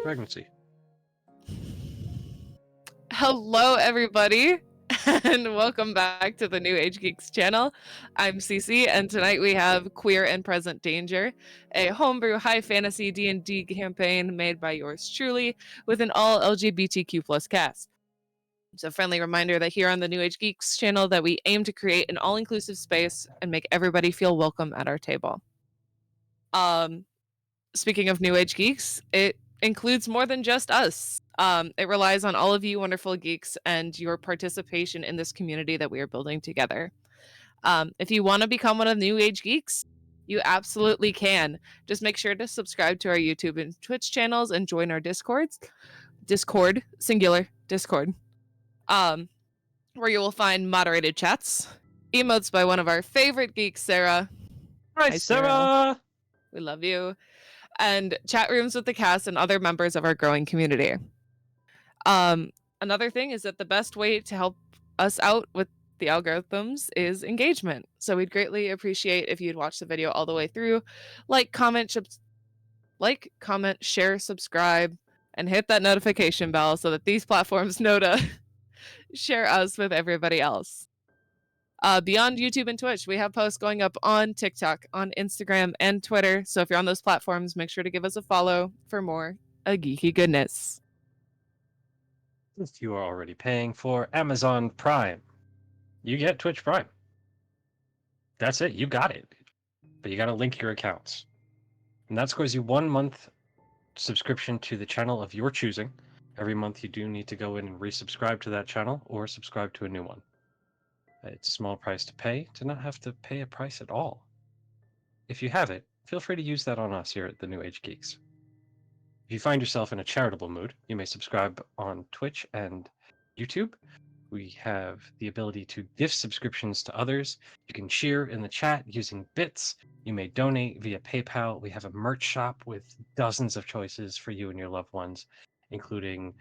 pregnancy. Hello, everybody, and welcome back to the New Age Geeks channel. I'm Cece, and tonight we have Queer and Present Danger, a homebrew high fantasy D&D campaign made by yours truly with an all LGBTQ plus cast. It's a friendly reminder that here on the New Age Geeks channel that we aim to create an all-inclusive space and make everybody feel welcome at our table. Speaking of New Age Geeks, it includes more than just us. It relies on all of you wonderful geeks and your participation in this community that we are building together. If you want to become one of the New Age Geeks, you absolutely can. Just make sure to subscribe to our YouTube and Twitch channels and join our Discord, singular, Discord, where you will find moderated chats, emotes by one of our favorite geeks, Sarah. Hi, Sarah! We love you. And chat rooms with the cast and other members of our growing community. Another thing is that the best way to help us out with the algorithms is engagement. So we'd greatly appreciate if you'd watch the video all the way through, comment, share, subscribe, and hit that notification bell so that these platforms know to share us with everybody else. Beyond YouTube and Twitch, we have posts going up on TikTok, on Instagram, and Twitter. So if you're on those platforms, make sure to give us a follow for more geeky goodness. If you are already paying for Amazon Prime, you get Twitch Prime. That's it. You got it. But you got to link your accounts. And that scores you 1 month subscription to the channel of your choosing. Every month you do need to go in and resubscribe to that channel or subscribe to a new one. It's a small price to pay to not have to pay a price at all. If you have it, feel free to use that on us here at the New Age Geeks. If you find yourself in a charitable mood, you may subscribe on Twitch and YouTube. We have the ability to gift subscriptions to others. You can cheer in the chat using bits. You may donate via PayPal. We have a merch shop with dozens of choices for you and your loved ones, including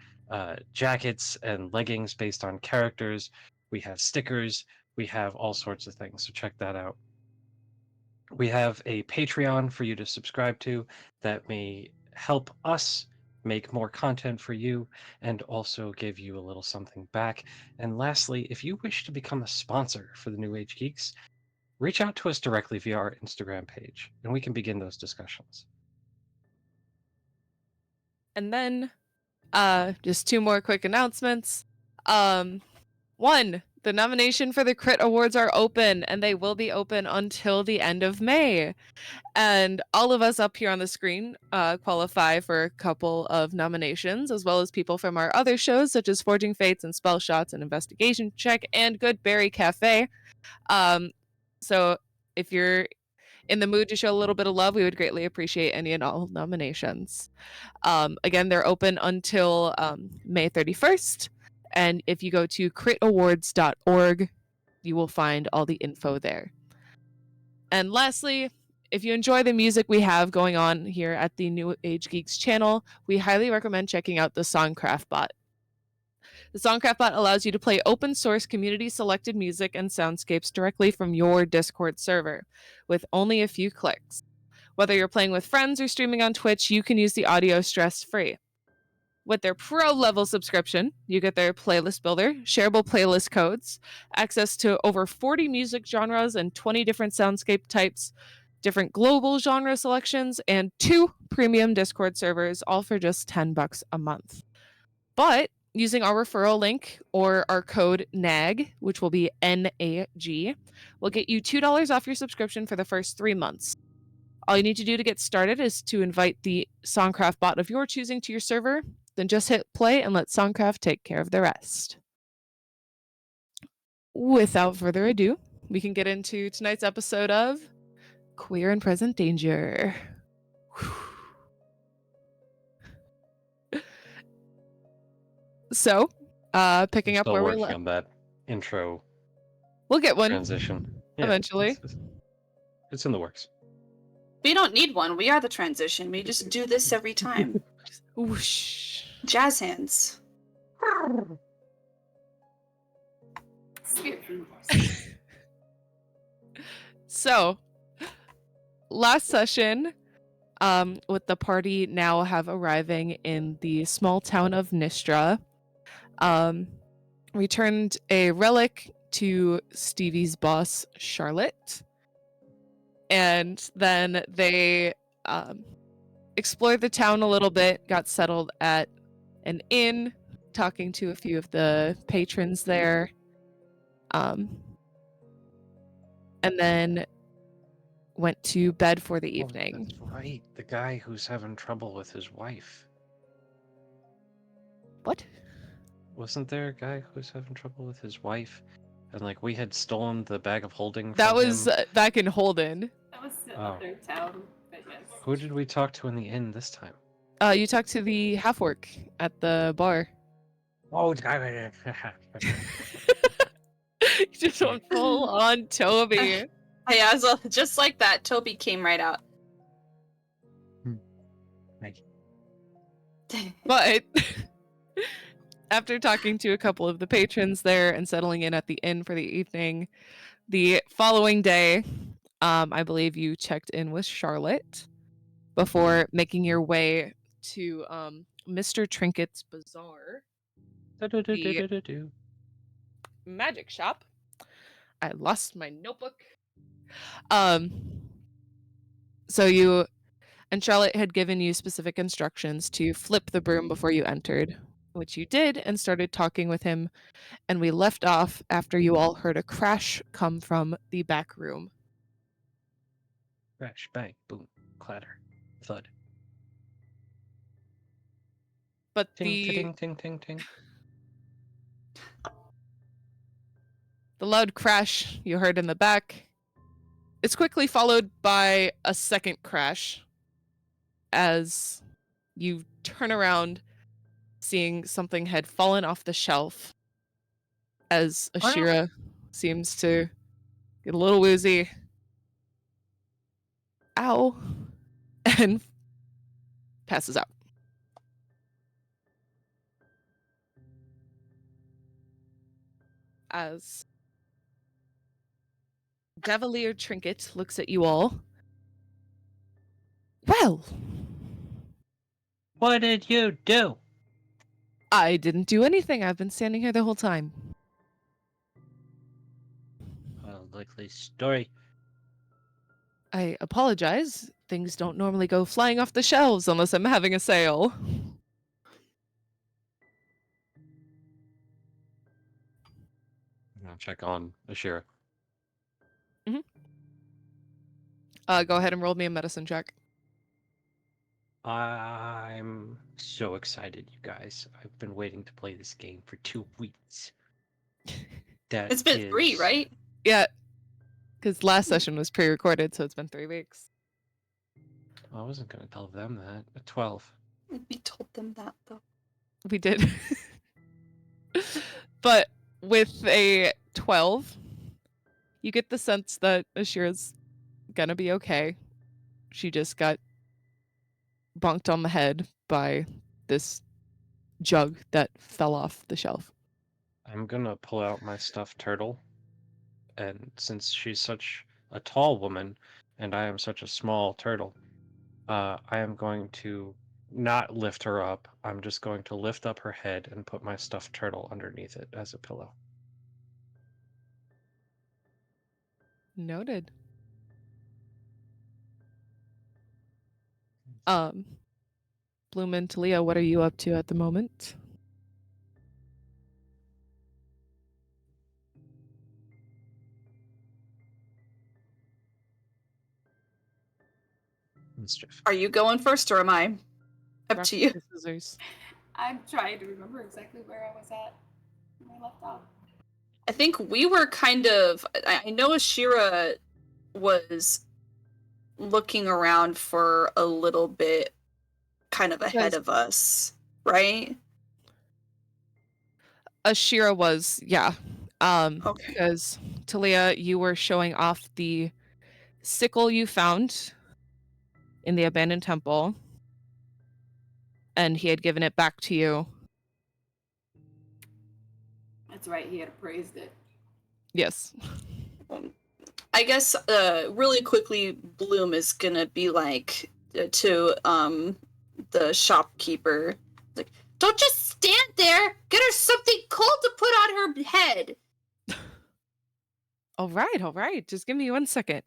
jackets and leggings based on characters. We have stickers. We have all sorts of things, so check that out. We have a Patreon for you to subscribe to that may help us make more content for you and also give you a little something back. And lastly, if you wish to become a sponsor for the New Age Geeks, reach out to us directly via our Instagram page, and we can begin those discussions. And then, just 2 more quick announcements. 1, the nomination for the Crit Awards are open, and they will be open until the end of May. And all of us up here on the screen qualify for a couple of nominations, as well as people from our other shows, such as Forging Fates and Spell Shots and Investigation Check and Good Berry Cafe. So if you're in the mood to show a little bit of love, we would greatly appreciate any and all nominations. Again, they're open until May 31st. And if you go to critawards.org, you will find all the info there. And lastly, if you enjoy the music we have going on here at the New Age Geeks channel, we highly recommend checking out the SonCraft bot. The SonCraft bot allows you to play open source community selected music and soundscapes directly from your Discord server with only a few clicks. Whether you're playing with friends or streaming on Twitch, you can use the audio stress-free. With their pro level subscription, you get their playlist builder, shareable playlist codes, access to over 40 music genres and 20 different soundscape types, different global genre selections, and 2 premium Discord servers, all for just $10 a month. But using our referral link or our code NAG, which will be NAG, will get you $2 off your subscription for the first 3 months. All you need to do to get started is to invite the SonCraft bot of your choosing to your server, then just hit play and let SonCraft take care of the rest. Without further ado, we can get into tonight's episode of Queer and Present Danger. So, picking up where we're working on that intro. We'll get one transition eventually. It's in the works. We don't need one. We are the transition. We just do this every time. Whoosh. Jazz hands. So, last session, with the party now have arriving in the small town of Nistra. Returned a relic to Stevie's boss, Charlotte. And then they explored the town a little bit, got settled at an inn, talking to a few of the patrons there. And then went to bed for the Oh, evening. that's right. The guy who's having trouble with his wife. What? Wasn't there a guy who was having trouble with his wife? And like we had stolen the bag of holding That from was him. back in Holden. That was the Oh. other town, but yes. Who did we talk to in the inn this time? You talked to the half-orc at the bar. Oh, You just went full on Toby. Yeah, so just like that, Toby came right out. But after talking to a couple of the patrons there and settling in at the inn for the evening, the following day, I believe you checked in with Charlotte before making your way to Mr. Trinket's Bazaar, magic shop. I lost my notebook. So you and Charlotte had given you specific instructions to flip the broom before you entered, which you did, and started talking with him. And we left off after you all heard a crash come from the back room. Crash, bang, boom, clatter, thud. But Ting, the ting, ting, ting, ting. loud crash you heard in the back is quickly followed by a second crash as you turn around, seeing something had fallen off the shelf as Ashira seems to get a little woozy. Ow. And passes out. As Devilier Trinket looks at you all. Well, What did you do? I didn't do anything. I've been standing here the whole time. Likely story. I apologize. Things don't normally go flying off the shelves unless I'm having a sale. I'll check on Ashira. Go ahead and roll me a medicine check. I'm so excited, you guys. I've been waiting to play this game for 2 weeks. That It's been 3, right? Yeah, because last session was pre-recorded, so it's been 3 weeks. I wasn't going to tell them that. A 12. We told them that, though. We did. But with a 12, you get the sense that Ashira's gonna be okay. She just got bonked on the head by this jug that fell off the shelf. I'm going to pull out my stuffed turtle. And since she's such a tall woman and I am such a small turtle, I am going to not lift her up. I'm just going to lift up her head and put my stuffed turtle underneath it as a pillow. Noted. Bloom and Talia, what are you up to at the moment? Mischief. Are you going first, or am I? Up Rock, to you. paper, scissors. I'm trying to remember exactly where I was at when I left off. I think we were kind of... I know Ashira was looking around for a little bit kind of ahead of us, right? Ashira was, yeah. Okay. Because Talia, you were showing off the sickle you found in the abandoned temple, and he had given it back to you. That's right, he had appraised it. Yes. I guess really quickly, Bloom is gonna be like, to the shopkeeper. Like, don't just stand there. Get her something cold to put on her head. All right. Just give me 1 second.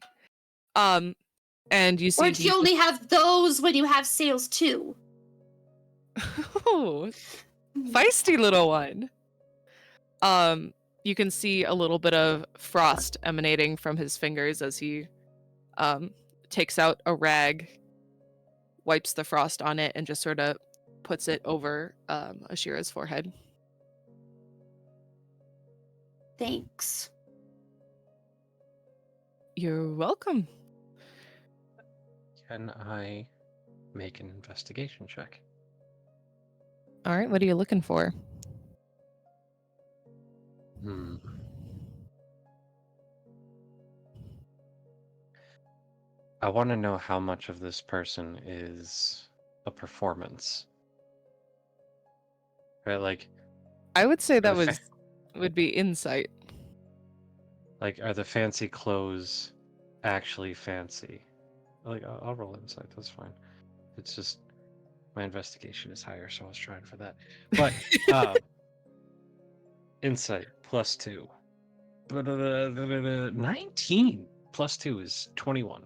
And you see Or do you only have those when you have sales too? Oh, feisty little one. You can see a little bit of frost emanating from his fingers as he takes out a rag, wipes the frost on it, and just sort of puts it over Ashira's forehead. Thanks. You're welcome. Can I make an investigation check? All right, what are you looking for? I want to know how much of this person is a performance. Right, like I would say that the would be insight. like, are the fancy clothes actually fancy? Like, I'll roll insight. That's fine. It's just my investigation is higher, so I was trying for that. But insight +2. 19 +2 is 21.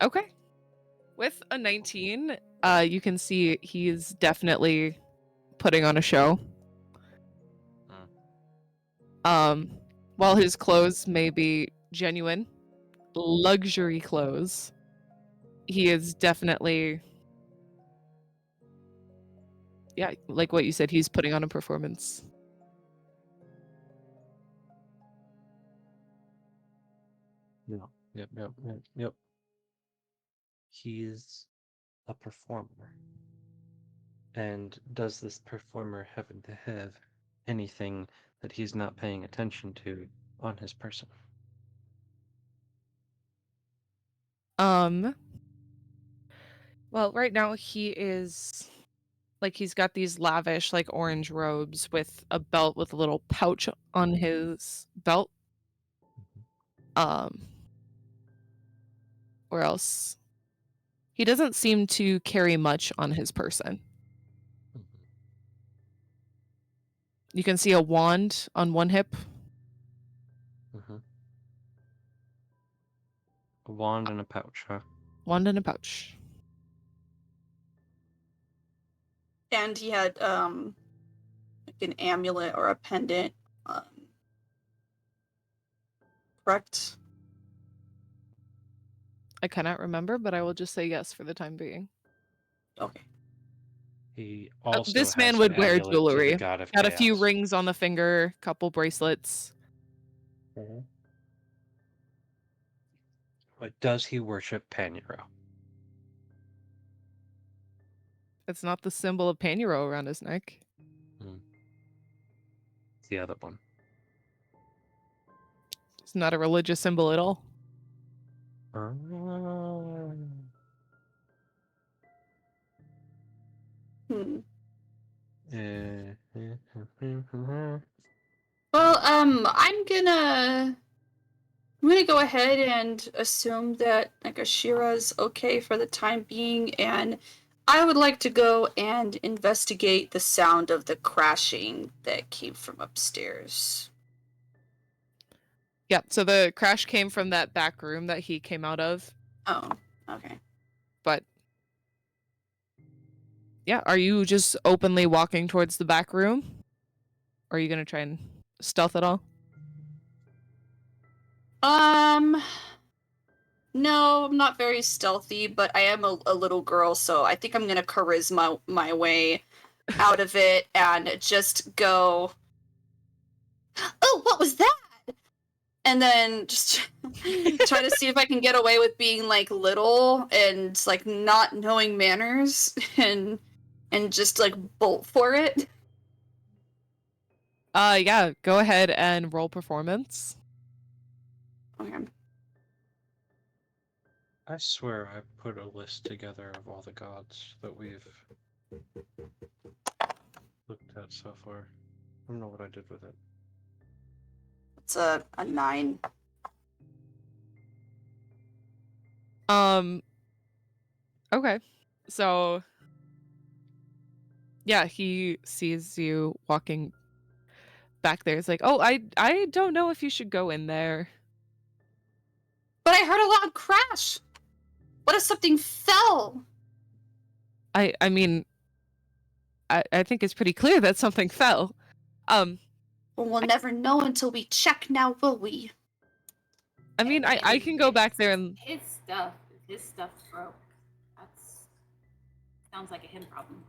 Okay. With a 19, you can see he's definitely putting on a show. While his clothes may be genuine, luxury clothes, he is definitely, yeah, like what you said, he's putting on a performance. Yep. He's a performer. And does this performer happen to have anything that he's not paying attention to on his person? Well, right now he is like he's got these lavish like orange robes with a belt with a little pouch on his belt. Or else he doesn't seem to carry much on his person. You can see a wand on one hip. A wand and a pouch, huh? Wand in a pouch. And he had like an amulet or a pendant. Correct? I cannot remember, but I will just say yes for the time being. Okay. He also this has man an would wear amulet to the jewelry. god of Got a few chaos. rings on the finger, couple bracelets. But does he worship Panuro? It's not the symbol of Panuro around his neck. It's the other one. It's not a religious symbol at all. Well, I'm gonna go ahead and assume that like Ashira's okay for the time being, and I would like to go and investigate the sound of the crashing that came from upstairs. Yeah, so the crash came from that back room that he came out of. Oh, okay. But yeah, are you just openly walking towards the back room? Or are you gonna try and stealth at all? No, I'm not very stealthy, but I am a little girl, so I think I'm gonna charisma my way out of it and just go, oh, what was that? And then just try to see if I can get away with being like little and like not knowing manners and just like bolt for it. Yeah, go ahead and roll performance. Okay. I swear I put a list together of all the gods that we've looked at so far. I don't know what I did with it. It's a 9. Okay. So yeah, he sees you walking back there. It's like, "Oh, I don't know if you should go in there." But I heard a loud crash. What if something fell? I mean, I think it's pretty clear that something fell. Well, we'll never know until we check now, will we? I mean, I can go back there and His stuff. His stuff broke. That's sounds like a him problem.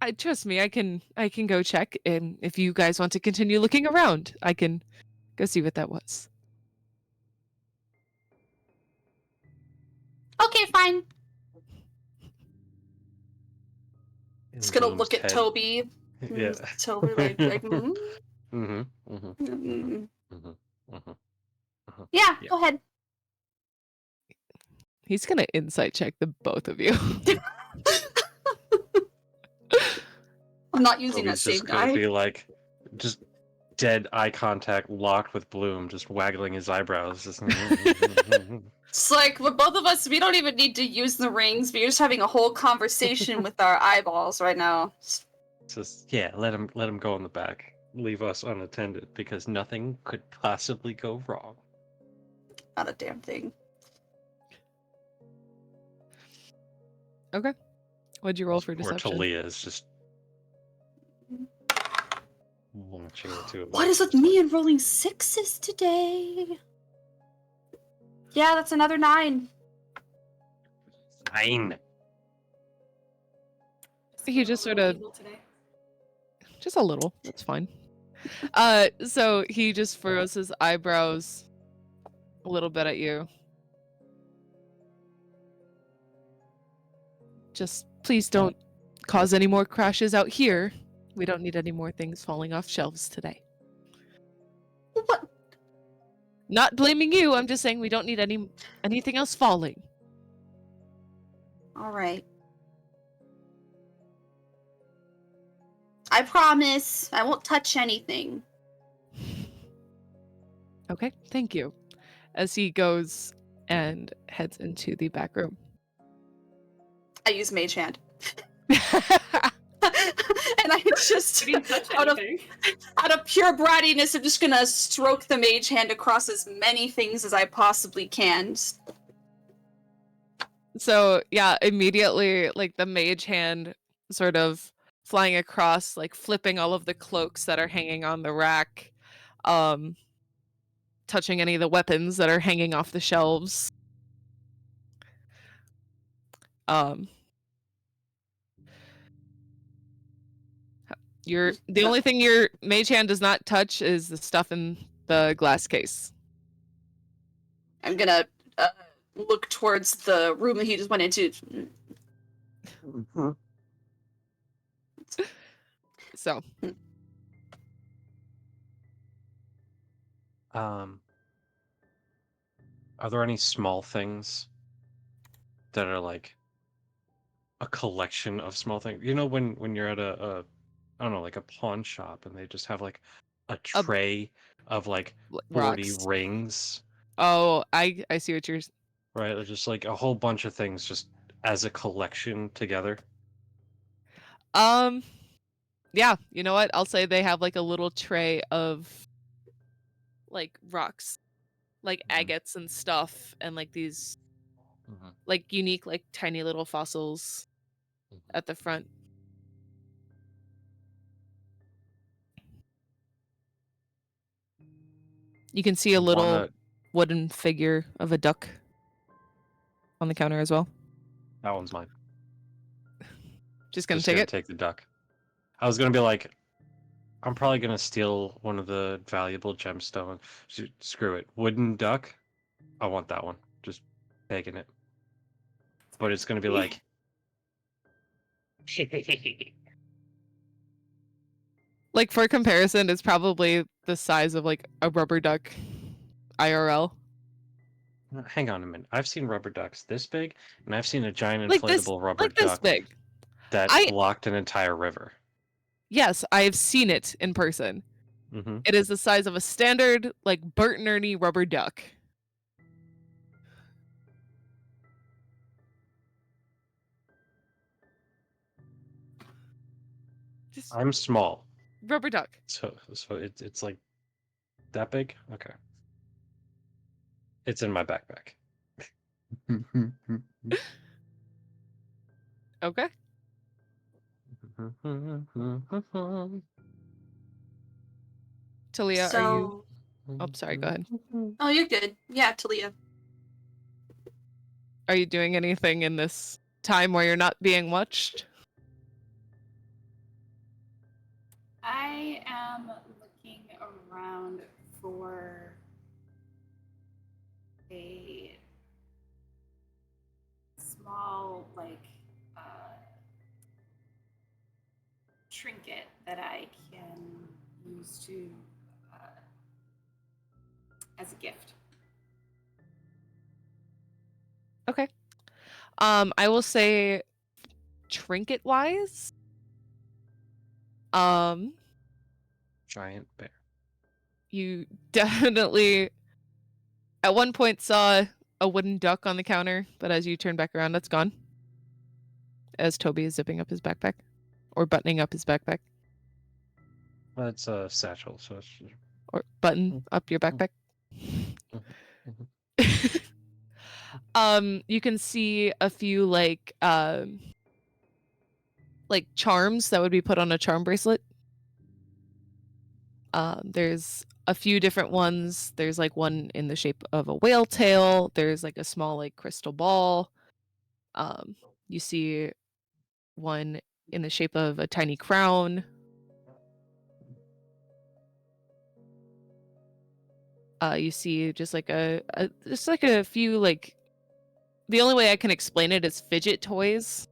I trust me, I can go check, and if you guys want to continue looking around, I can go see what that was. Okay, fine. Just gonna Bloom's look at head. Toby. Yeah. Toby, like Mm-hmm. Mm-hmm. mm. Mm-hmm. Yeah, Yeah. go ahead. He's gonna insight check the both of you. I'm not using that Toby's same just gonna die. be like, just dead eye contact, locked with Bloom, just waggling his eyebrows. Just... It's like, with both of us, we don't even need to use the rings. We're just having a whole conversation with our eyeballs right now. Just yeah, let him go in the back. Leave us unattended because nothing could possibly go wrong. Not a damn thing. Okay. What'd you roll for Or deception? Talia is just watching it too. What is with me and rolling sixes today? Yeah, that's another 9. 9. He just sort of, Today. just a little. That's fine. So he just furrows his eyebrows a little bit at you. Just please don't cause any more crashes out here. We don't need any more things falling off shelves today. What? Not blaming you. I'm just saying we don't need anything else falling. All right. I promise I won't touch anything. Okay, thank you. As he goes and heads into the back room. I use Mage Hand. And I just, You didn't touch out of anything. pure brattiness, I'm just gonna stroke the Mage Hand across as many things as I possibly can. So yeah, immediately like the mage hand sort of flying across, like flipping all of the cloaks that are hanging on the rack, touching any of the weapons that are hanging off the shelves. The only thing your mage hand does not touch is the stuff in the glass case. I'm gonna look towards the room that he just went into. So are there any small things that are like a collection of small things? You know, when you're at a I don't know, like a pawn shop, and they just have like a tray of like 40 rocks. rings. Oh, I see what you're. Right, they're just like a whole bunch of things just as a collection together. Yeah, you know what? I'll say they have like a little tray of like rocks, like agates and stuff, and like these like unique, like tiny little fossils at the front. You can see a little wooden figure of a duck on the counter as well. That one's mine. Just gonna take it? Take the duck. I was gonna be like, I'm probably gonna steal one of the valuable gemstones. Screw it. Wooden duck? I want that one. Just taking it. But it's gonna be like like for comparison, it's probably the size of like a rubber duck IRL. Hang on a minute. I've seen rubber ducks this big, and I've seen a giant Like inflatable rubber like duck this big. that blocked an entire river. Yes, I have seen it in person. Mm-hmm. It is the size of a standard, like Bert and Ernie rubber duck. Just I'm small, rubber duck. so it's like that big. Okay, it's in my backpack. Okay. Talia, are you? Oh, sorry. Go ahead. Oh, you're good. Yeah, Talia. Are you doing anything in this time where you're not being watched? I am looking around for a small, trinket that I can use to as a gift. Okay. I will say, trinket wise, Giant bear. you definitely at one point saw a wooden duck on the counter, but as you turn back around, that's gone. As Toby is zipping up his backpack or buttoning up his backpack Well, it's a satchel, so it's or button up your backpack. You can see a few like charms that would be put on a charm bracelet. There's a few different ones. There's like one in the shape of a whale tail. There's like a small like crystal ball. You see one in the shape of a tiny crown. You see just like a few like, the only way I can explain it is fidget toys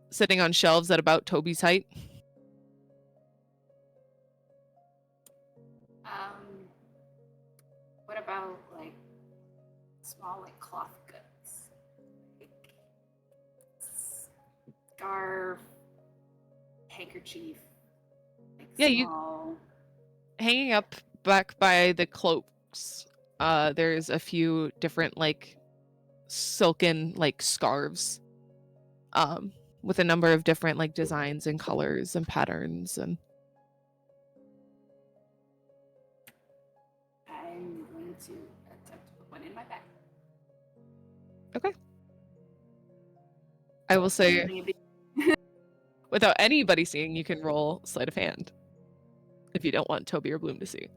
sitting on shelves at about Toby's height. What about like small cloth goods, like scarf, handkerchief? Like Yeah, small... hanging up back by the cloaks. There's a few different like silken like scarves, with a number of different like designs and colors and patterns and. I'm going to attempt to put one in my bag. Okay. I will say, without anybody seeing, you can roll sleight of hand if you don't want Toby or Bloom to see.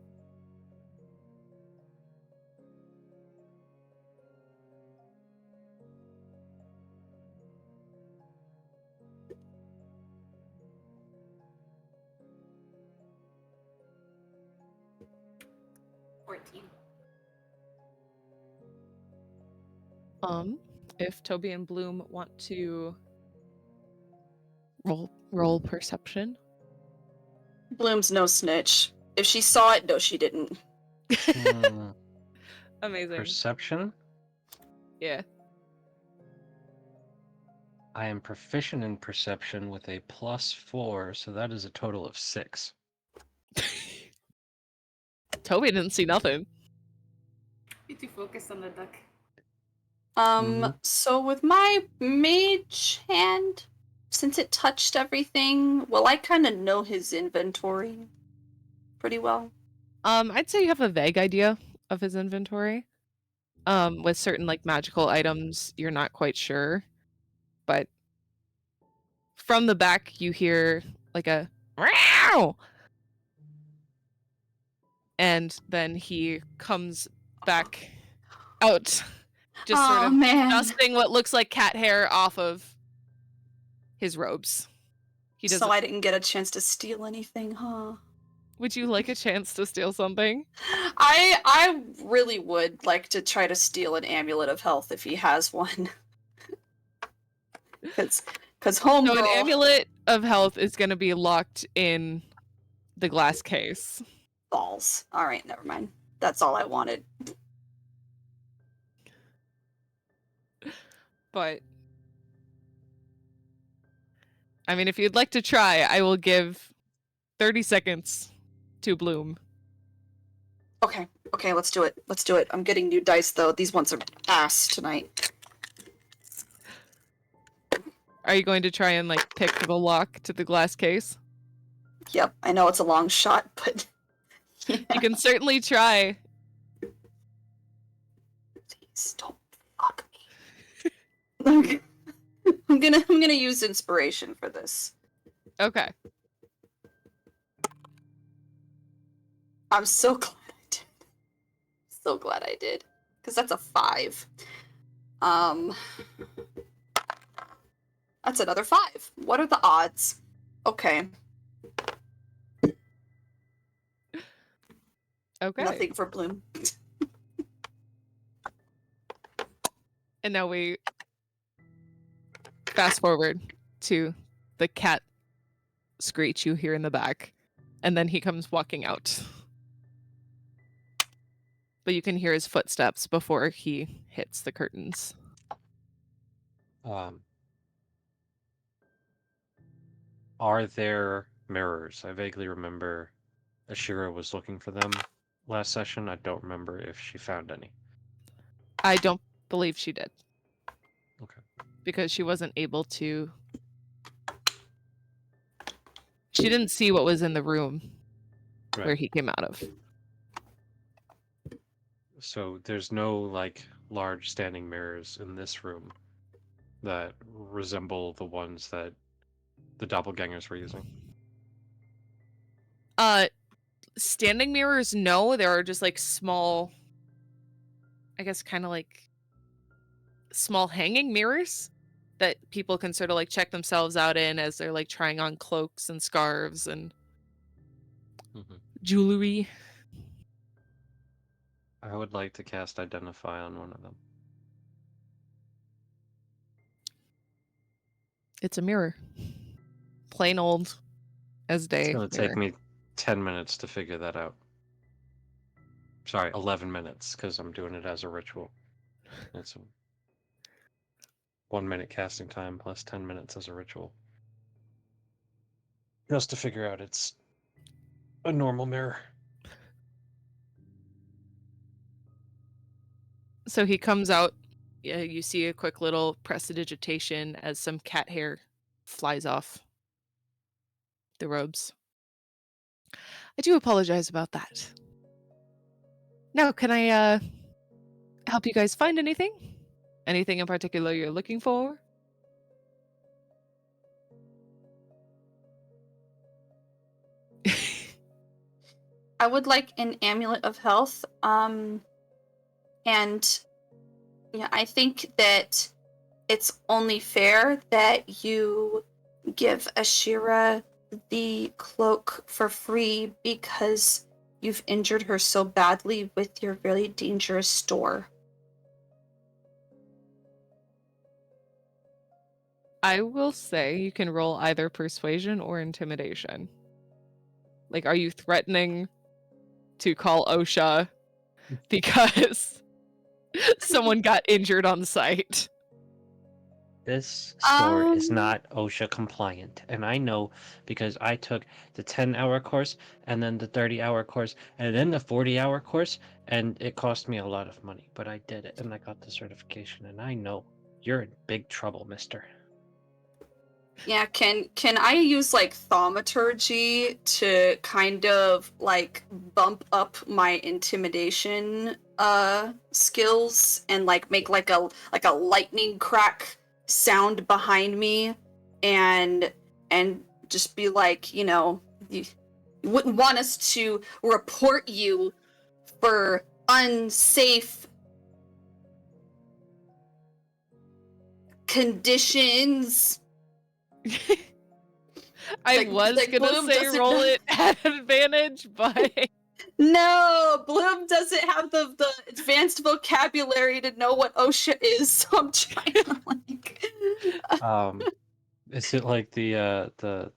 If Toby and Bloom want to roll perception. Bloom's no snitch. If she saw it, no, she didn't. Amazing. Perception. Yeah. I am proficient in perception with a +4, so that is a total of 6. Toby didn't see nothing. Need to focus on the duck. So with my mage hand, since it touched everything, well, I kind of know his inventory pretty well. I'd say you have a vague idea of his inventory. With certain like magical items, you're not quite sure, but from the back you hear like a meow, and then he comes back out, just sort of dusting what looks like cat hair off of his robes. He doesn't. So I didn't get a chance to steal anything, huh? Would you like a chance to steal something? I really would like to try to steal an amulet of health if he has one. Because homebrew. So an amulet of health is going to be locked in the glass case. Balls. All right, never mind. That's all I wanted. But I mean, if you'd like to try, I will give 30 seconds to Bloom. Okay, let's do it. Let's do it. I'm getting new dice though. These ones are ass tonight. Are you going to try and like pick the lock to the glass case? Yep, I know it's a long shot, but yeah. You can certainly try. Please don't fuck me. I'm gonna use inspiration for this. Okay. I'm so glad I did. So glad I did. Because that's a 5. That's another 5. What are the odds? Okay. Okay. Nothing for Bloom. And now we fast forward to the cat screech you hear in the back. And then he comes walking out. But you can hear his footsteps before he hits the curtains. Are there mirrors? I vaguely remember Ashira was looking for them last session. I don't remember if she found any. I don't believe she did. Okay. Because she wasn't able to. She didn't see what was in the room where he came out of. So there's no like large standing mirrors in this room that resemble the ones that the doppelgangers were using. Standing mirrors, no. There are just like small, I guess kind of like small hanging mirrors that people can sort of like check themselves out in as they're like trying on cloaks and scarves and jewelry. I would like to cast Identify on one of them. It's a mirror. Plain old as day. It's going to take mirror. me 10 minutes to figure that out. Sorry, 11 minutes, because I'm doing it as a ritual. It's a 1 minute casting time plus 10 minutes as a ritual. Just to figure out it's a normal mirror. So he comes out. You see a quick little prestidigitation as some cat hair flies off the robes. I do apologize about that. Now, can I help you guys find anything? Anything in particular you're looking for? I would like an amulet of health. And yeah, I think that it's only fair that you give Ashira the cloak for free because you've injured her so badly with your really dangerous store. I will say you can roll either persuasion or intimidation. Like, are you threatening to call OSHA because someone got injured on site? This store is not OSHA compliant, and I know because I took the 10-hour course and then the 30-hour course and then the 40-hour course, and it cost me a lot of money, but I did it and I got the certification, and I know you're in big trouble, mister. Yeah, can I use like thaumaturgy to kind of like bump up my intimidation skills and like make like a lightning crack sound behind me and just be like, you know, you wouldn't want us to report you for unsafe conditions. I was gonna Bloom say doesn't roll know. it at advantage, but No, Bloom doesn't have the advanced vocabulary to know what OSHA is, so I'm trying to like. Is it like the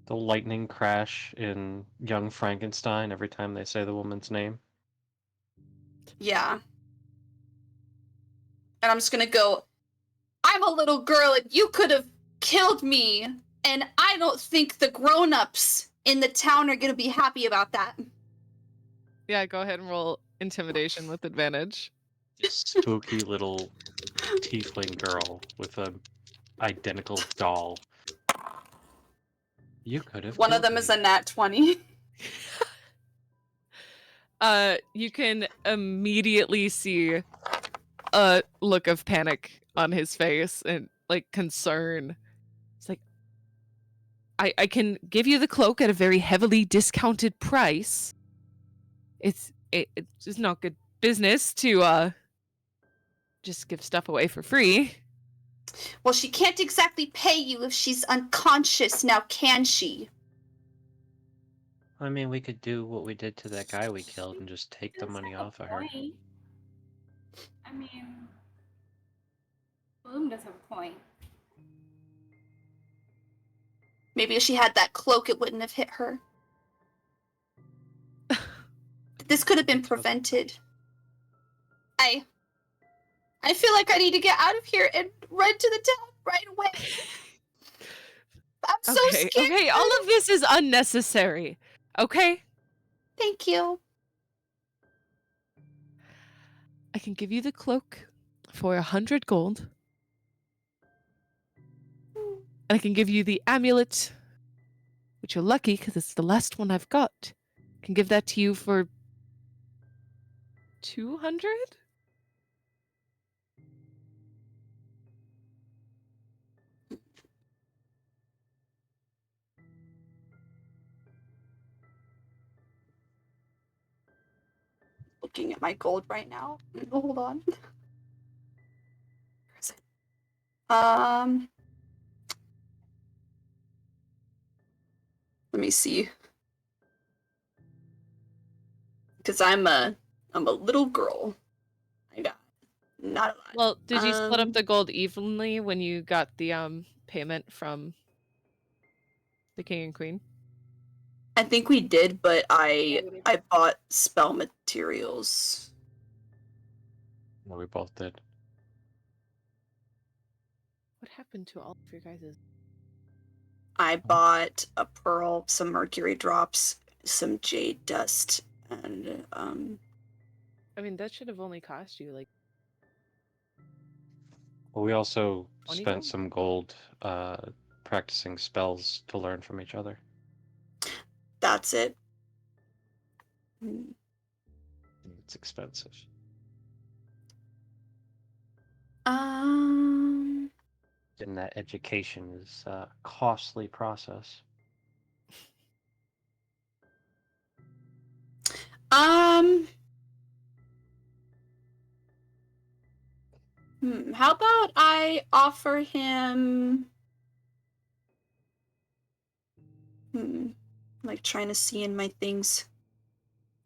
lightning crash in Young Frankenstein every time they say the woman's name? Yeah. And I'm just gonna go, I'm a little girl and you could have killed me, and I don't think the grown-ups in the town are gonna be happy about that. yeah, go ahead and roll intimidation with advantage. Spooky little tiefling girl with a identical doll. You could have. One of them is a nat 20. You can immediately see a look of panic on his face and like concern. It's like, I can give you the cloak at a very heavily discounted price. It's just not good business to just give stuff away for free. Well, she can't exactly pay you if she's unconscious now, can she? I mean, we could do what we did to that guy we killed and just take the Does money have a off of her. point. I mean, Bloom does have a point. Maybe if she had that cloak, it wouldn't have hit her. This could have been prevented. I feel like I need to get out of here and run to the town right away. I'm so Okay, scared. okay, all of this is unnecessary. Okay? Thank you. I can give you the cloak for 100 gold. And I can give you the amulet, which you're lucky because it's the last one I've got. I can give that to you for 200? Looking at my gold right now. Hold on. Where is it? Let me see. Because I'm a little girl. I got not a lot. Well, did you split up Um, the gold evenly when you got the payment from the king and queen? I think we did, but I we did. bought spell materials. Well, we both did. What happened to all of your guys'? I bought a pearl, some mercury drops, some jade dust, and I mean, that should have only cost you like Well, we also 20 spent gold? some gold practicing spells to learn from each other. that's it. It's expensive. Um, And that education is a costly process. How about I offer him like trying to see in my things.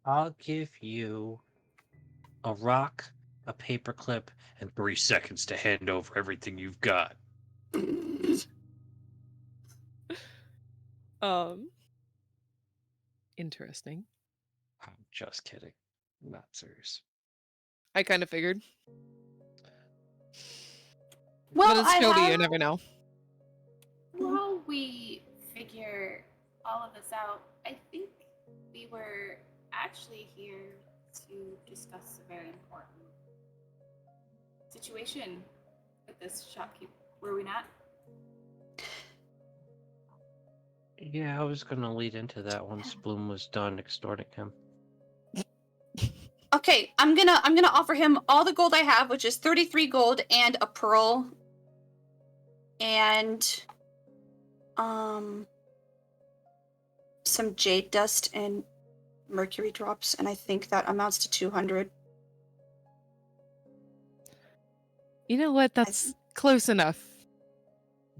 I'll give you a rock, a paperclip, and 3 seconds to hand over everything you've got. Interesting. I'm just kidding. I'm not serious. I kind of figured. Well, But it's Toby, you never know. While we figure all of this out, I think we were actually here to discuss a very important situation with this shopkeep. Were we not? Yeah, I was gonna lead into that once Bloom was done extorting him. Okay, I'm gonna offer him all the gold I have, which is 33 gold and a pearl. And some jade dust and mercury drops, and I think that amounts to 200. You know what? That's close enough.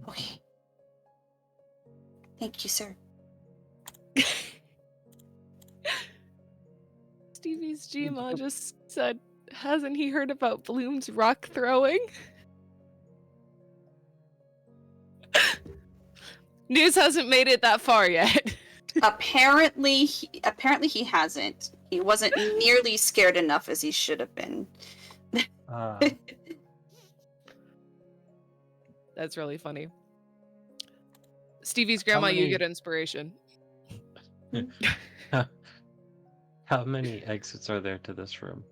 Okay. Thank you, sir. Stevie's Gma just said, hasn't he heard about Bloom's rock throwing? News hasn't made it that far yet. Apparently he hasn't. He wasn't nearly scared enough as he should have been. That's really funny. Stevie's grandma, you get inspiration. How many exits are there to this room?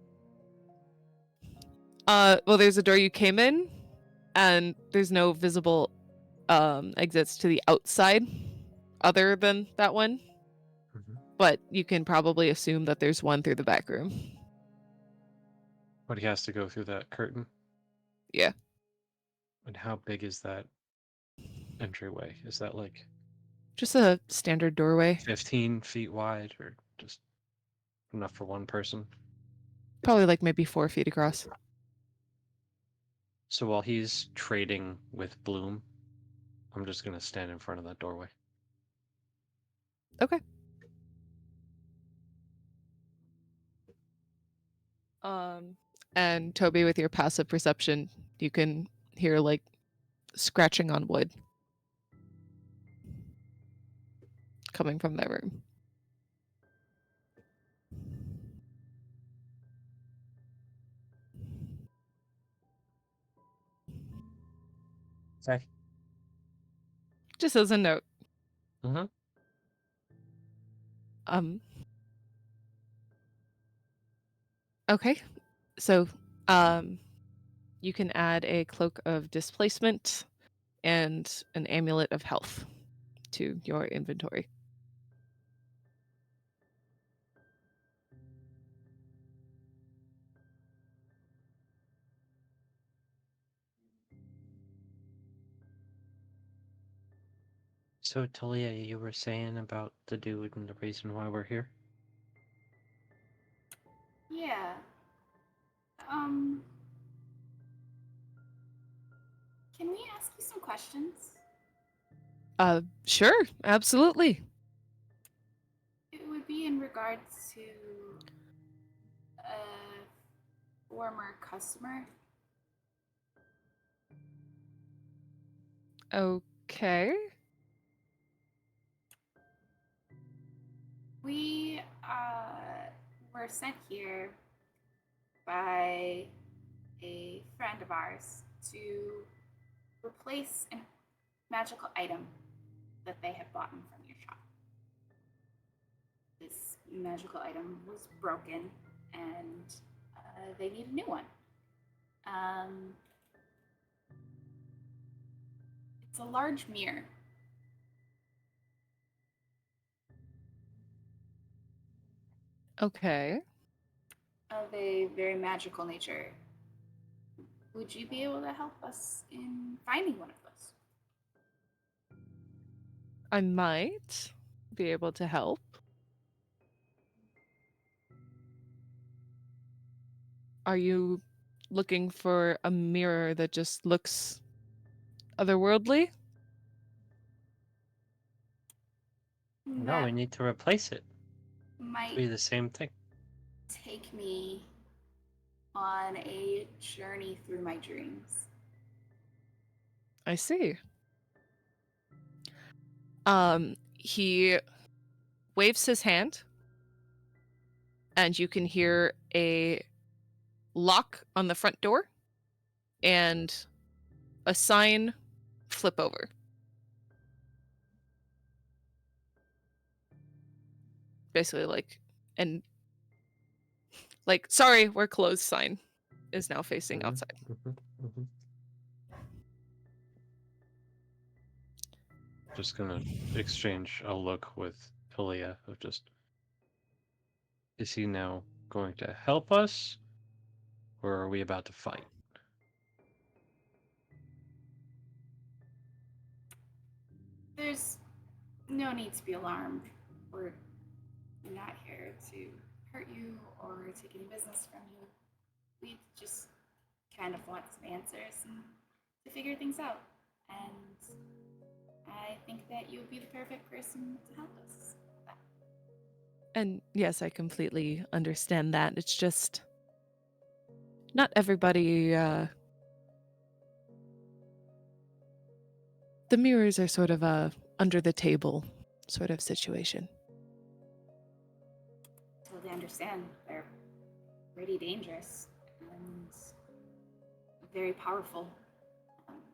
Well, there's a door you came in, and there's no visible exits to the outside other than that one. But you can probably assume that there's one through the back room. But he has to go through that curtain. Yeah. And how big is that entryway? Is that like Just a standard doorway. 15 feet wide or just enough for one person? Probably like maybe 4 feet across. So while he's trading with Bloom, I'm just going to stand in front of that doorway. Okay. And Toby, with your passive perception, you can hear like scratching on wood coming from that room. Okay. Just as a note. Mm-hmm. Okay. So, you can add a cloak of displacement and an amulet of health to your inventory. So Talia, you were saying about the dude and the reason why we're here? Yeah. Can we ask you some questions? Sure, absolutely. It would be in regards to a former customer. Okay. We were sent here by a friend of ours to replace a magical item that they had bought from your shop. This magical item was broken and they need a new one. It's a large mirror. Okay. Of a very magical nature. Would you be able to help us in finding one of those? I might be able to help. Are you looking for a mirror that just looks otherworldly? No, we need to replace it. Might Be the same thing. take me on a journey through my dreams. I see. He waves his hand, and you can hear a lock on the front door and a sign flip over. Basically sorry, we're closed sign is now facing outside. Just gonna exchange a look with Talia of just, is he now going to help us, or are we about to fight? There's no need to be alarmed. We're not here to hurt you or take any business from you. We just kind of want some answers and to figure things out. And I think that you would be the perfect person to help us with that. And yes, I completely understand that. It's just not everybody the mirrors are sort of a under the table sort of situation. Totally understand. They're pretty dangerous and very powerful.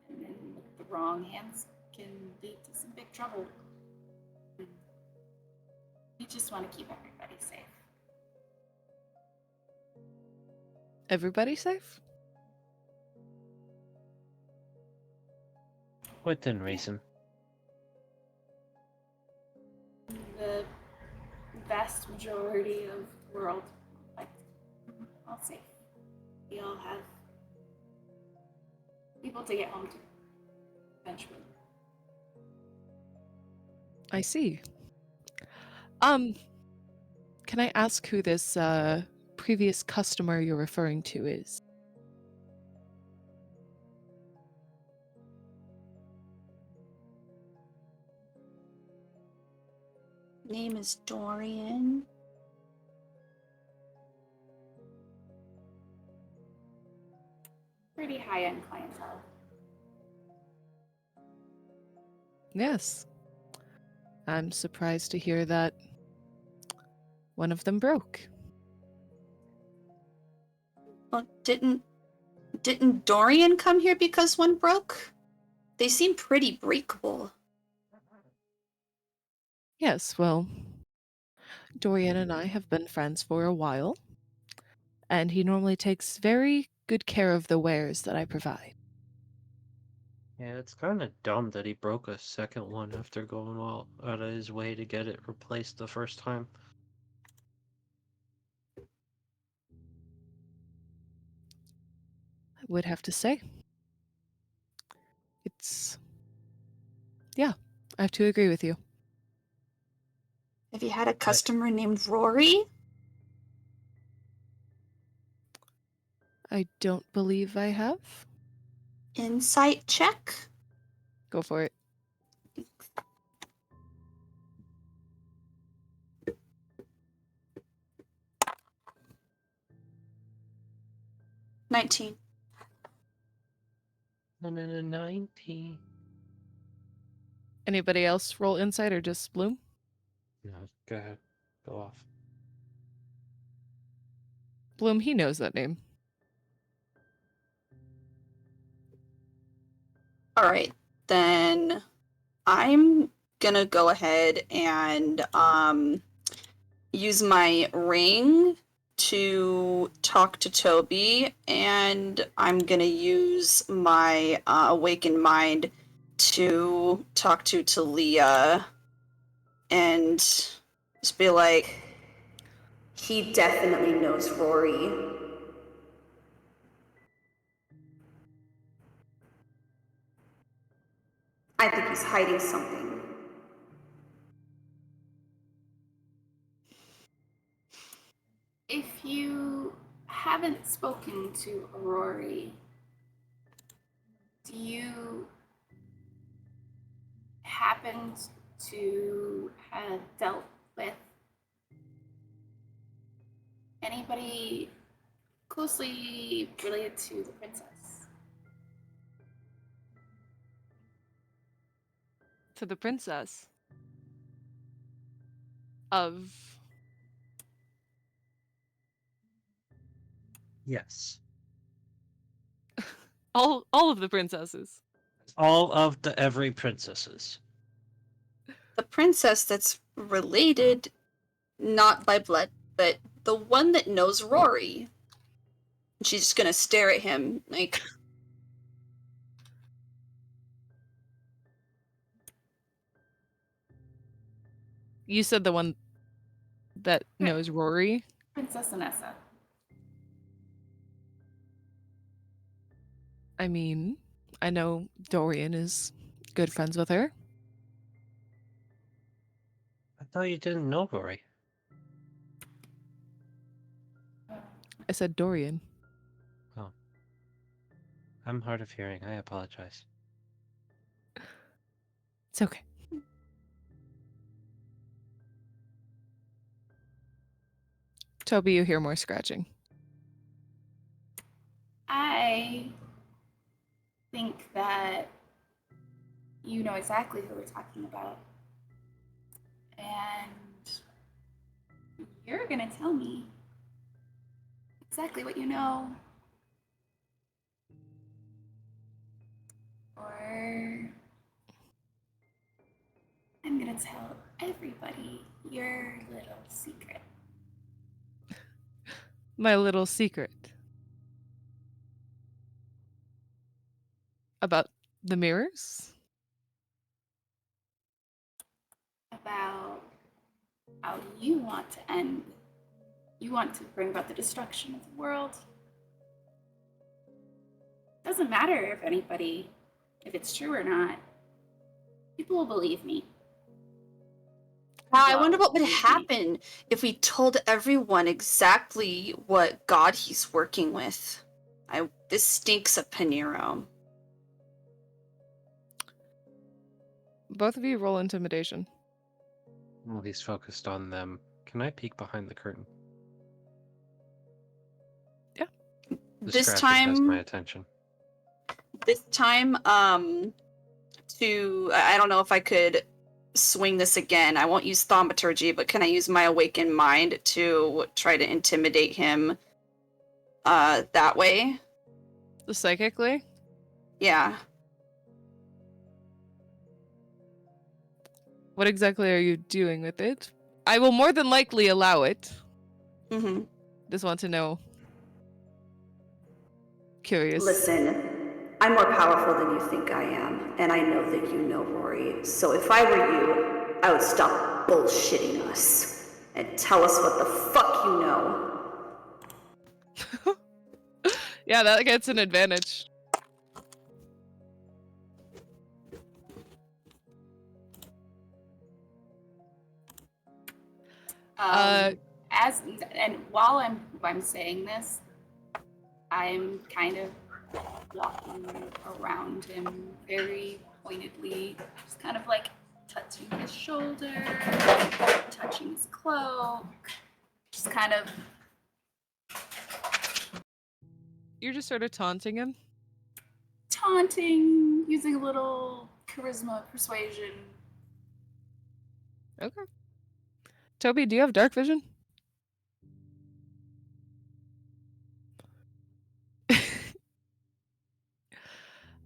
And in the wrong hands can lead to some big trouble. We just want to keep everybody safe. Everybody safe? Within reason. The vast majority of the world, like, all safe. We all have people to get home to eventually. I see. Can I ask who this previous customer you're referring to is? Name is Dorian. Pretty high-end clientele. Yes. I'm surprised to hear that one of them broke. Well, didn't Dorian come here because one broke? They seem pretty breakable. Yes, well, Dorian and I have been friends for a while, and he normally takes very good care of the wares that I provide. Yeah, it's kind of dumb that he broke a second one after going all out of his way to get it replaced the first time. I would have to say. Yeah, I have to agree with you. Have you had a customer named Rory? I don't believe I have. Insight check? Go for it. $19. 90. Anybody else roll insight or just Bloom? No, go ahead. Go off. Bloom, he knows that name. Alright, then I'm gonna go ahead and use my ring to talk to Toby, and I'm gonna use my awakened mind to talk to Talia and just be like, he definitely knows Rory. I think he's hiding something. If you haven't spoken to Rory, do you happen to have dealt with anybody closely related to the princess? To the princess. Of... Yes. all of the princesses. All of the every princesses. The princess that's related, not by blood, but the one that knows Rory. She's just gonna stare at him like, You said the one that knows Rory? Princess Anessa. I mean, I know Dorian is good friends with her. I thought you didn't know Rory. I said Dorian. Oh. I'm hard of hearing. I apologize. It's okay. Toby, you hear more scratching. I think that you know exactly who we're talking about. And you're gonna tell me exactly what you know. Or I'm gonna tell everybody your little secret. My little secret. About the mirrors? about how you want to end. You want to bring about the destruction of the world. Doesn't matter if it's true or not. People will believe me. I wonder what would happen if we told everyone exactly what god he's working with. This stinks of Panero. Both of you roll intimidation. Well, he's focused on them. Can I peek behind the curtain? Yeah. This Distracted has time, my attention. I don't know if I could swing this again. I won't use thaumaturgy, but can I use my awakened mind to try to intimidate him that way? Psychically? Yeah. What exactly are you doing with it? I will more than likely allow it. Mm-hmm. Just want to know. Curious. Listen, I'm more powerful than you think I am, and I know that you know, Rory. So if I were you, I would stop bullshitting us and tell us what the fuck you know. Yeah, that gets an advantage. While I'm saying this, I'm kind of walking around him very pointedly, just kind of like touching his shoulder, touching his cloak, just kind of. You're just sort of taunting him? Taunting, using a little charisma, persuasion. Okay. Toby, do you have dark vision?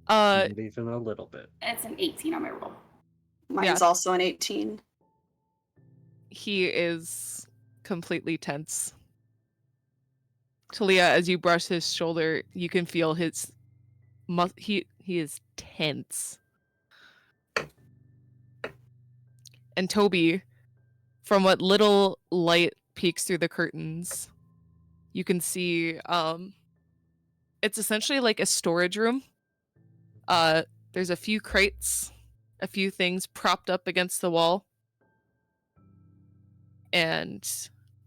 Not even a little bit. It's an 18 on my roll. Mine's also an 18. He is completely tense. Talia, as you brush his shoulder, you can feel his he is tense. And Toby, from what little light peeks through the curtains, you can see it's essentially like a storage room. There's a few crates, a few things propped up against the wall. And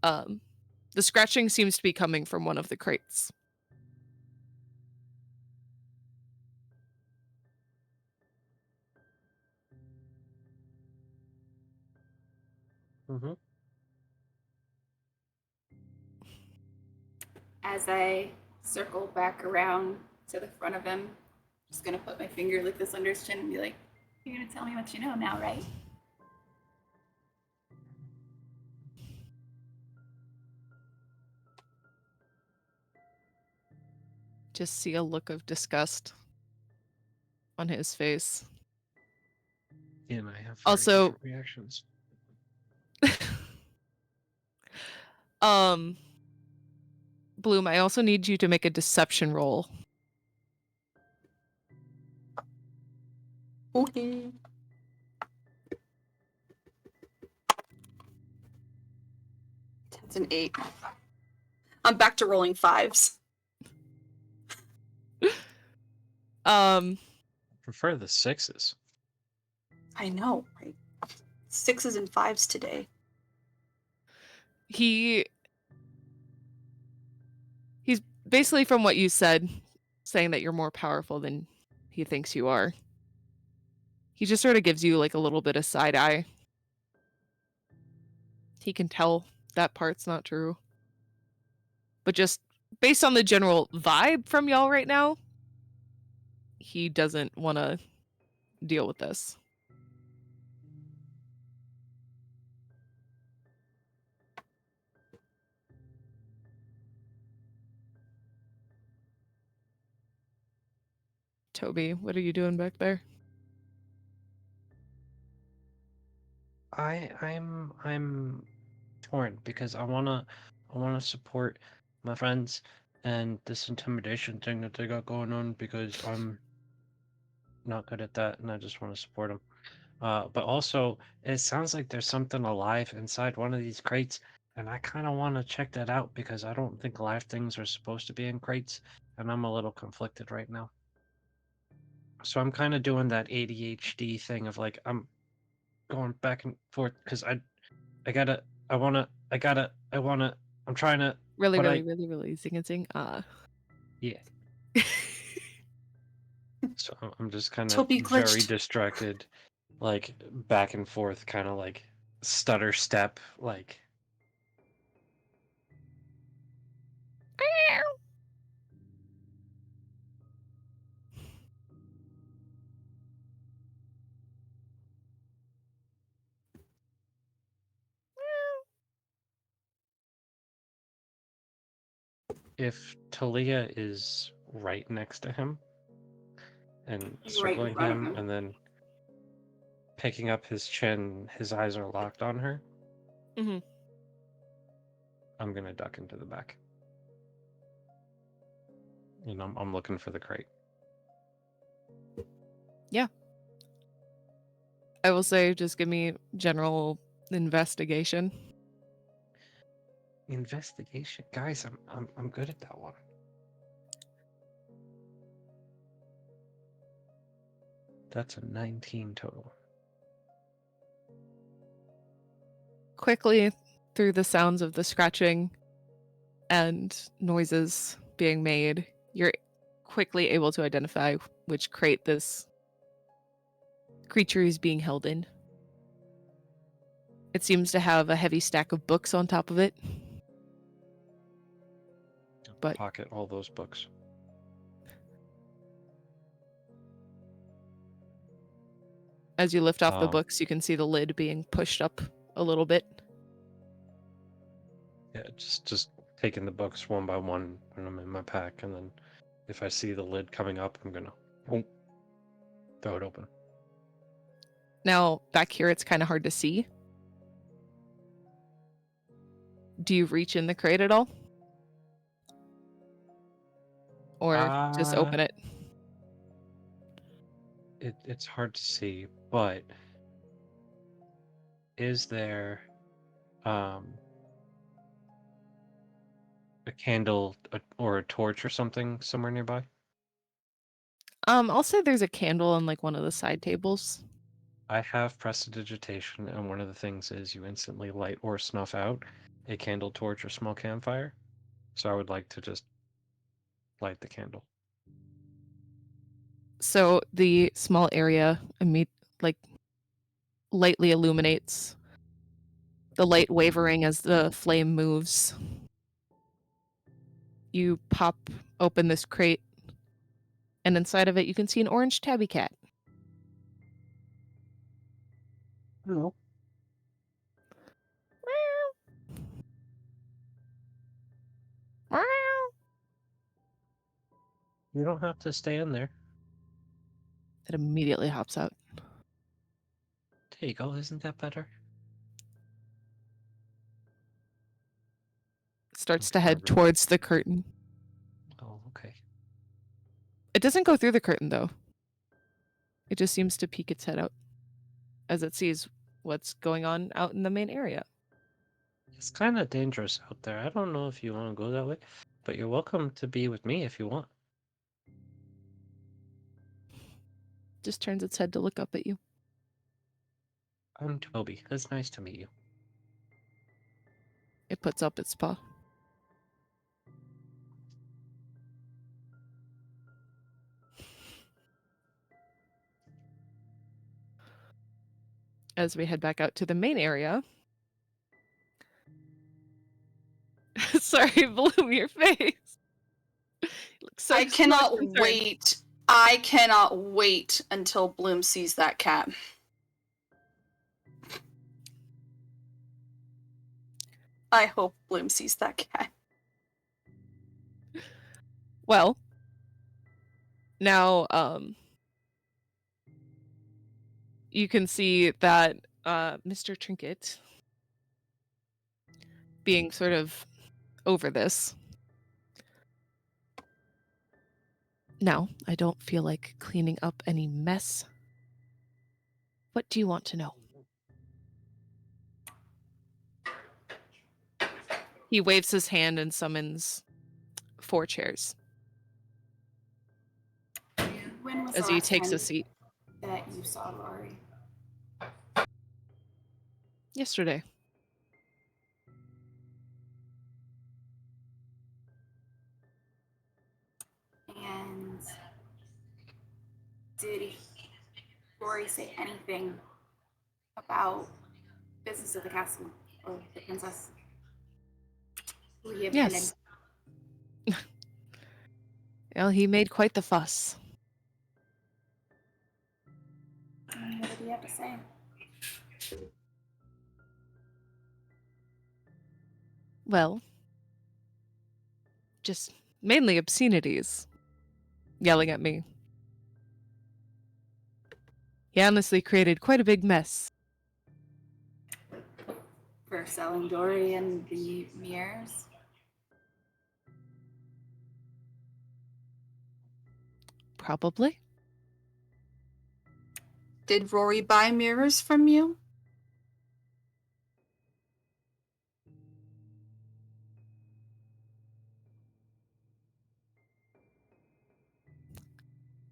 the scratching seems to be coming from one of the crates. Mm-hmm. As I circle back around to the front of him, I'm just gonna put my finger like this under his chin and be like, "You're gonna tell me what you know now, right?" Just see a look of disgust on his face. He and I have very Also, different reactions. Bloom, I also need you to make a deception roll. Okay. That's an 8. I'm back to rolling 5s. I prefer the 6s. I know, right? 6s and 5s today. He's basically, from what you said, saying that you're more powerful than he thinks you are. He just sort of gives you like a little bit of side eye. He can tell that part's not true. But just based on the general vibe from y'all right now, he doesn't want to deal with this. Toby, what are you doing back there? I'm torn because I wanna support my friends and this intimidation thing that they got going on because I'm not good at that and I just want to support them. But also, it sounds like there's something alive inside one of these crates, and I kind of want to check that out because I don't think live things are supposed to be in crates, and I'm a little conflicted right now. So I'm kind of doing that ADHD thing of like I'm going back and forth because I wanna, I'm trying to, Really, but really zing and zing. yeah. So I'm just kind of Toby very glitched. distracted, like back and forth, kind of like stutter step, like. If Talia is right next to him and Right in circling front of him him. and then picking up his chin, his eyes are locked on her, Mhm. I'm gonna duck into the back. And I'm looking for the crate. Yeah. I will say, just give me general investigation. Investigation, guys. I'm good at that one. That's a 19 total. Quickly, through the sounds of the scratching and noises being made, you're quickly able to identify which crate this creature is being held in. It seems to have a heavy stack of books on top of it. But Pocket all those books. as you lift off the books, you can see the lid being pushed up a little bit. Yeah, just taking the books one by one when I'm in my pack, and then if I see the lid coming up, I'm gonna throw it open. Now, back here, it's kind of hard to see. Do you reach in the crate at all? Or just open it? It's hard to see, but is there a candle or a torch or something somewhere nearby? I'll say there's a candle on like one of the side tables. I have prestidigitation, and one of the things is you instantly light or snuff out a candle, torch, or small campfire. So I would like to just light the candle. So the small area like lightly illuminates, the light wavering as the flame moves. You pop open this crate, and inside of it you can see an orange tabby cat. Hello. You don't have to stay in there. It immediately hops out. There you go. Isn't that better? Starts to head towards the curtain. Oh, okay. It doesn't go through the curtain, though. It just seems to peek its head out as it sees what's going on out in the main area. It's kind of dangerous out there. I don't know if you want to go that way, but you're welcome to be with me if you want. Just turns its head to look up at you. I'm Toby. It's nice to meet you. It puts up its paw. As we head back out to the main area. Sorry, Bloom, your face. So I cannot wait. I cannot wait until Bloom sees that cat. I hope Bloom sees that cat. Well, now you can see that Mr. Trinket being sort of over this. Now, I don't feel like cleaning up any mess What do you want to know? He waves his hand and summons 4 chairs When was as the he last takes time a seat. that you saw Rory? Yesterday. And did Rory say anything about business of the castle or the princess? Who he abandoned? Yes. Well, he made quite the fuss. What did he have to say? Well, just mainly obscenities. Yelling at me. He honestly created quite a big mess. For selling Dory and the mirrors? Probably. Did Rory buy mirrors from you?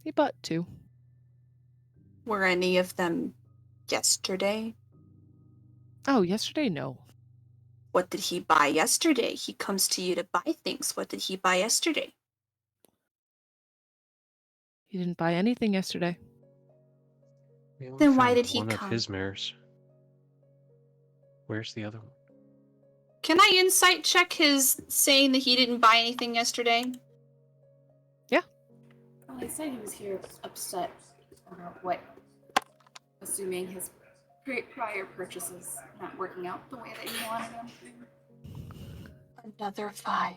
He bought 2. Were any of them yesterday? Oh, yesterday? No. What did he buy yesterday? He comes to you to buy things. What did he buy yesterday? He didn't buy anything yesterday. We only Then why found did he one of come? his mirrors. Where's the other one? Can I insight check his saying that he didn't buy anything yesterday? Well, he said he was here upset about what, assuming his prior purchases not working out the way that he wanted them to. Another 5.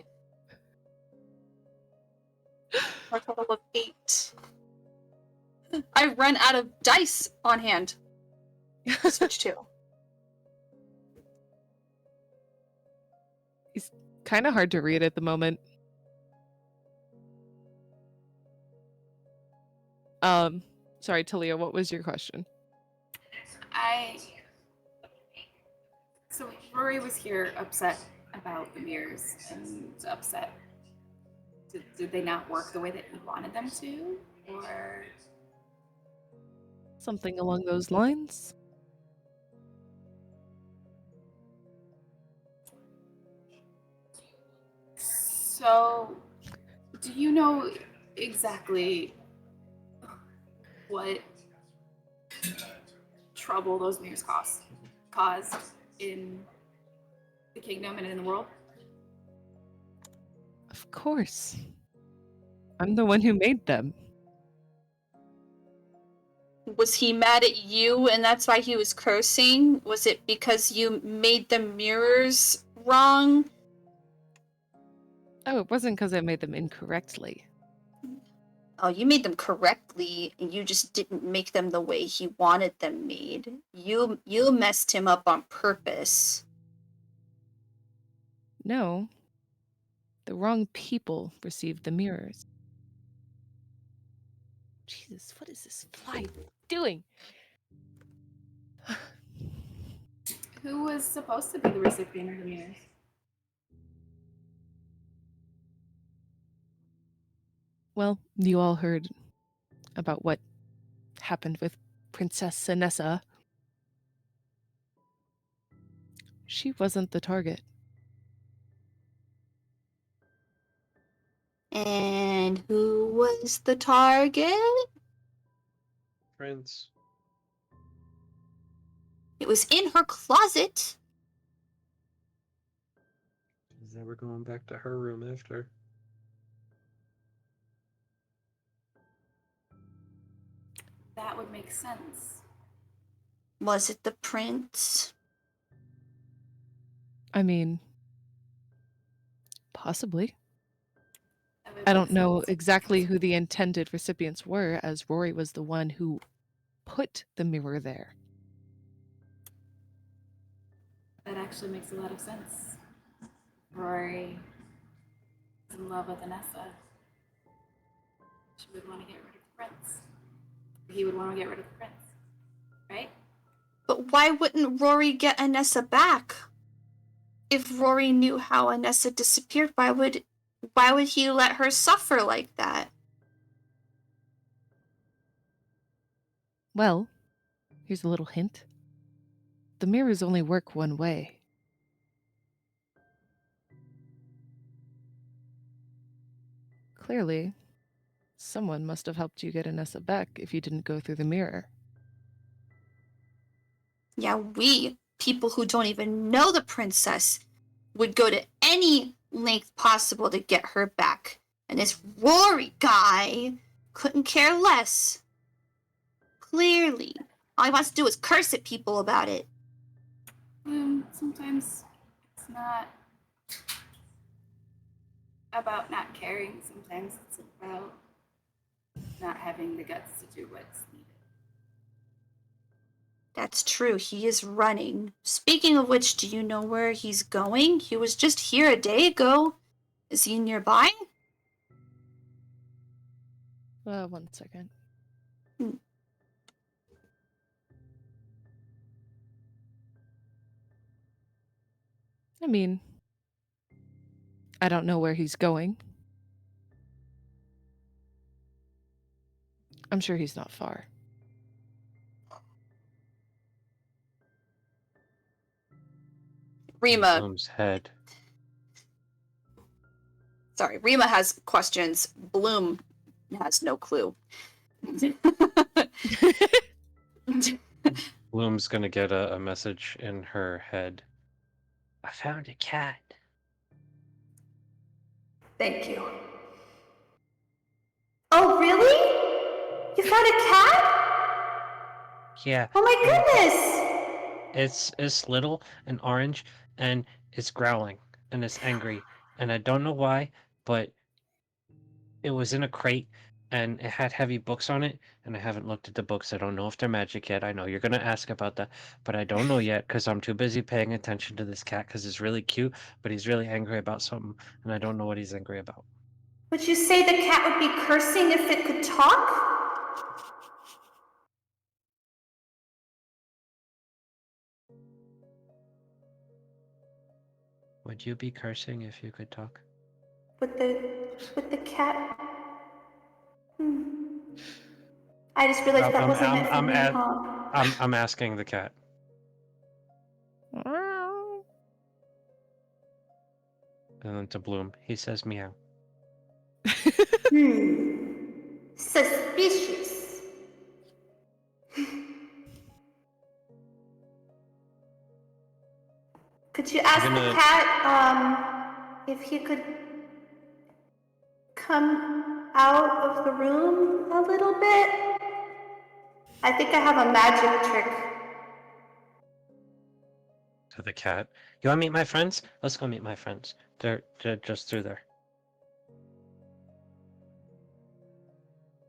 For a total of 8. I run out of dice on hand. Switch 2. Kind of hard to read at the moment. Sorry, Talia, what was your question? So Rory was here upset about the mirrors and upset. Did they not work the way that he wanted them to? Or Something along those lines? so do you know exactly what trouble those mirrors caused in the kingdom and in the world? Of course. I'm the one who made them. Was he mad at you and that's why he was cursing? Was it because you made the mirrors wrong? Oh, it wasn't because I made them incorrectly. Oh, you made them correctly and you just didn't make them the way he wanted them made. You messed him up on purpose. No. The wrong people received the mirrors. Jesus, what is this fly doing? Who was supposed to be the recipient of the mirrors? Well, you all heard about what happened with Princess Sinessa. She wasn't the target. And who was the target? Prince. It was in her closet. Is never going back to her room after. That would make sense. Was it the prince? I mean, possibly. That would I make don't know sense. exactly who the intended recipients were, as Rory was the one who put the mirror there. That actually makes a lot of sense. Rory is in love with Anessa. She would want to get rid of the prince. He would want to get rid of the prince, right? why wouldn't Rory get Anessa back? If Rory knew how Anessa disappeared, why would he let her suffer like that? Well, here's a little hint. The mirrors only work one way. Clearly, someone must have helped you get Anessa back if you didn't go through the mirror. Yeah, we, people who don't even know the princess, would go to any length possible to get her back. And this Rory guy couldn't care less. Clearly. All he wants to do is curse at people about it. Sometimes it's not about not caring. Sometimes it's about not having the guts to do what's needed. That's true. He is running. Speaking of which, do you know where he's going? He was just here a day ago. Is he nearby? 1 second. I mean, I don't know where he's going. I'm sure he's not far. Rima. Bloom's head. Sorry, Rima has questions. Bloom has no clue. Bloom's gonna get a message in her head. I found a cat. Thank you. Oh, really? You found a cat? Yeah. Oh my goodness! It's little and orange and it's growling and it's angry and I don't know why, but it was in a crate and it had heavy books on it and I haven't looked at the books. I don't know if they're magic yet. I know you're gonna ask about that, but I don't know yet because I'm too busy paying attention to this cat because it's really cute, but he's really angry about something and I don't know what he's angry about. Would you say the cat would be cursing if it could talk? Would you be cursing if you could talk? With the cat? I just realized that wasn't meant for me, huh? I'm asking the cat. And then to Bloom, he says meow. Suspicious. Could you ask the cat if he could come out of the room a little bit? I think I have a magic trick. To the cat. You want to meet my friends? Let's go meet my friends. They're just through there.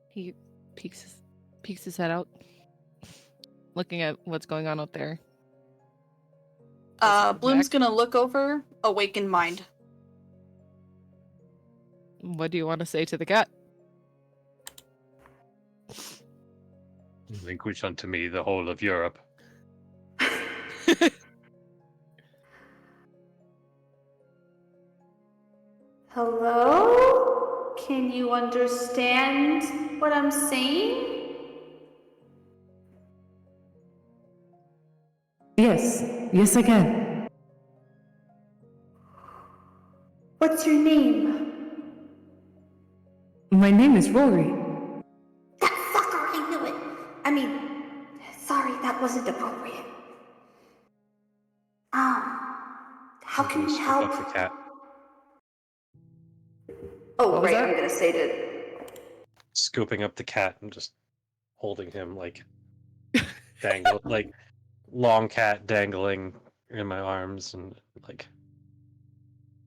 He peeks his head out, looking at what's going on out there. Bloom's gonna look over, awakened mind. What do you want to say to the cat? Relinquish unto me the whole of Europe. Hello? Can you understand what I'm saying? Yes, I can. What's your name? My name is Rory. That fucker, I knew it. I mean, sorry, that wasn't appropriate. How can we help? The cat. Oh, right, I'm gonna say to... Scooping up the cat and just holding him like dangle, like long cat dangling in my arms and like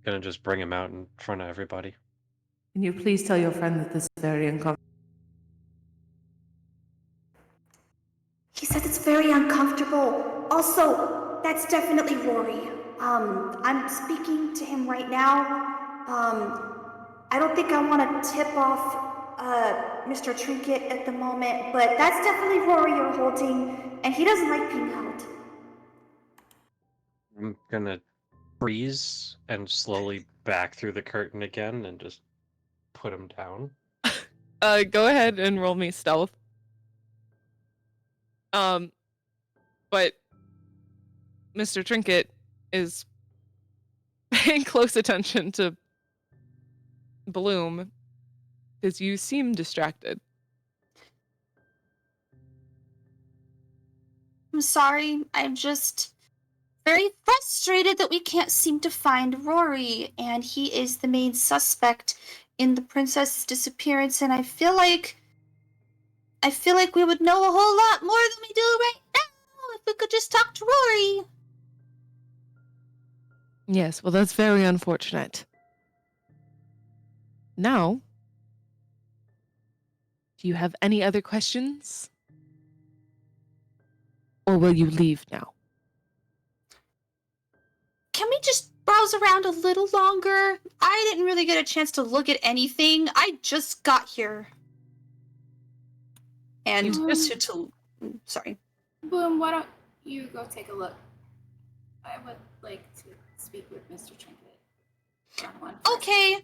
gonna just bring him out in front of everybody. Can you please tell your friend that this is very uncomfortable? He says it's very uncomfortable. Also, that's definitely Rory. I'm speaking to him right now. I don't think I want to tip off Mr. Trinket at the moment, but that's definitely Rory you're holding, and he doesn't like being held. I'm gonna freeze and slowly back through the curtain again and just put him down. Go ahead and roll me stealth. But Mr. Trinket is paying close attention to Bloom because you seem distracted. I'm sorry. I'm just very frustrated that we can't seem to find Rory, and he is the main suspect in the princess's disappearance, and I feel like we would know a whole lot more than we do right now if we could just talk to Rory. Yes, well, that's very unfortunate. Now, do you have any other questions? Or will you leave now? Can we just browse around a little longer? I didn't really get a chance to look at anything. I just got here. And sorry. Boom, why don't you go take a look? I would like to speak with Mr. Trinket. One first. Okay.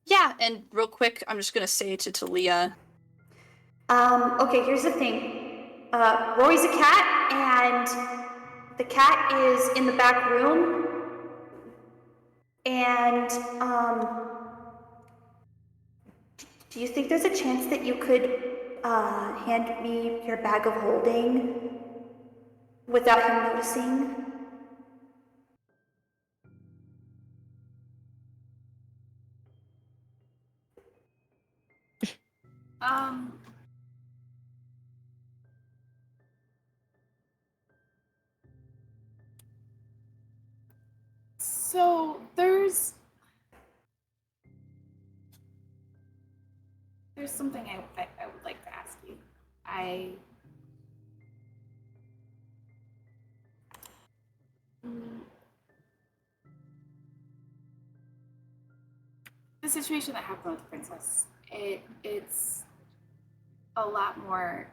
Yeah, and real quick, I'm just gonna say to Talia. Okay, here's the thing. Rory's a cat, and the cat is in the back room. And, do you think there's a chance that you could, hand me your bag of holding without him noticing? So there's something I would like to ask you. The situation that happened with the princess, it's a lot more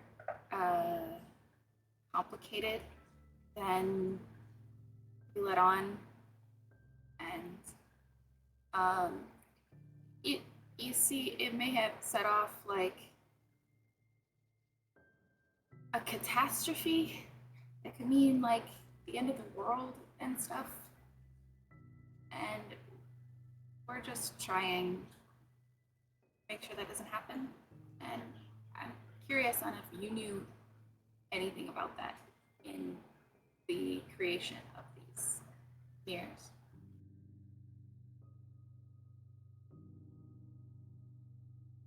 complicated than we let on, and you see, it may have set off like a catastrophe that could mean like the end of the world and stuff, and we're just trying to make sure that doesn't happen. And I'm curious on if you knew anything about that in the creation of these mirrors.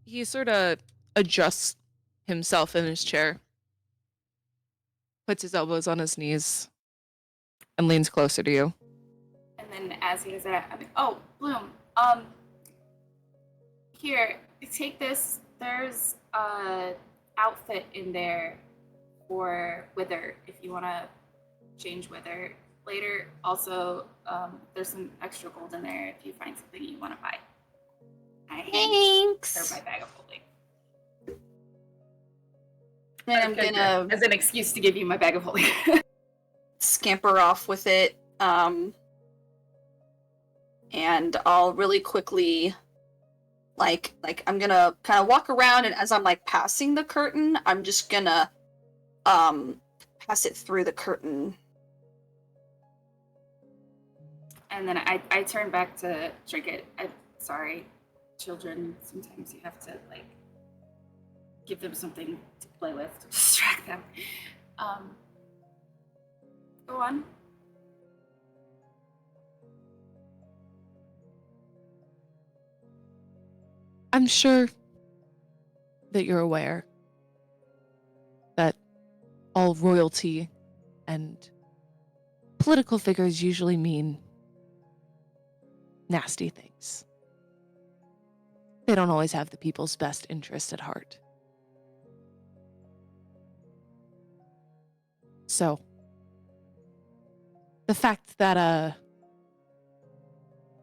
He sort of adjusts himself in his chair, puts his elbows on his knees, and leans closer to you. And then as he does that, I'm like, oh, Bloom, here, take this. There's a outfit in there for Wither if you want to change Wither later. Also, there's some extra gold in there if you find something you want to buy. Thanks. Or my bag of holding. And I'm gonna, as an excuse to give you my bag of holding, scamper off with it. And I'll really quickly, like I'm gonna kind of walk around, and as I'm like passing the curtain, I'm just gonna pass it through the curtain. and then I turn back to Trinket. I'm sorry, children. Sometimes you have to like give them something to play with to distract them. Go on. I'm sure that you're aware that all royalty and political figures usually mean nasty things. They don't always have the people's best interest at heart. So, the fact that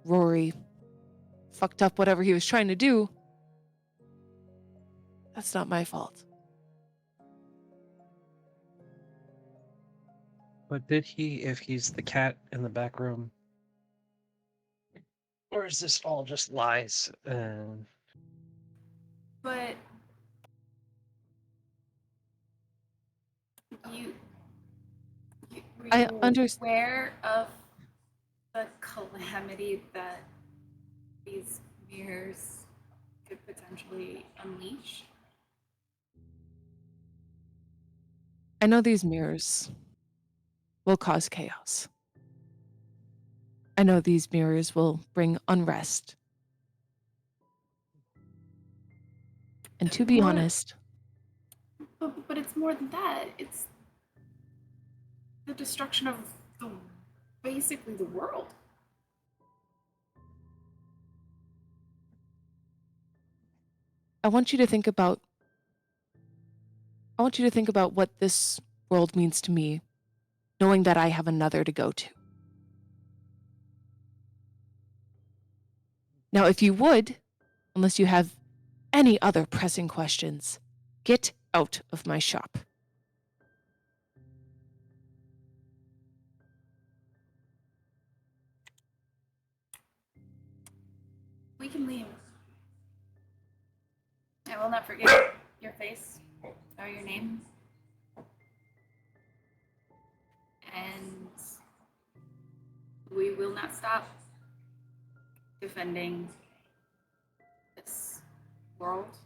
Rory fucked up whatever he was trying to do, that's not my fault. But did he, if he's the cat in the back room? Or is this all just lies? But you, were I you understand. aware of the calamity that these mirrors could potentially unleash? I know these mirrors will cause chaos. I know these mirrors will bring unrest. And to be What? honest, But it's more than that. It's the destruction of basically the world. I want you to think about what this world means to me, knowing that I have another to go to. Now, if you would, unless you have any other pressing questions, get out of my shop. We can leave. I will not forget your face or your name. And we will not stop defending this world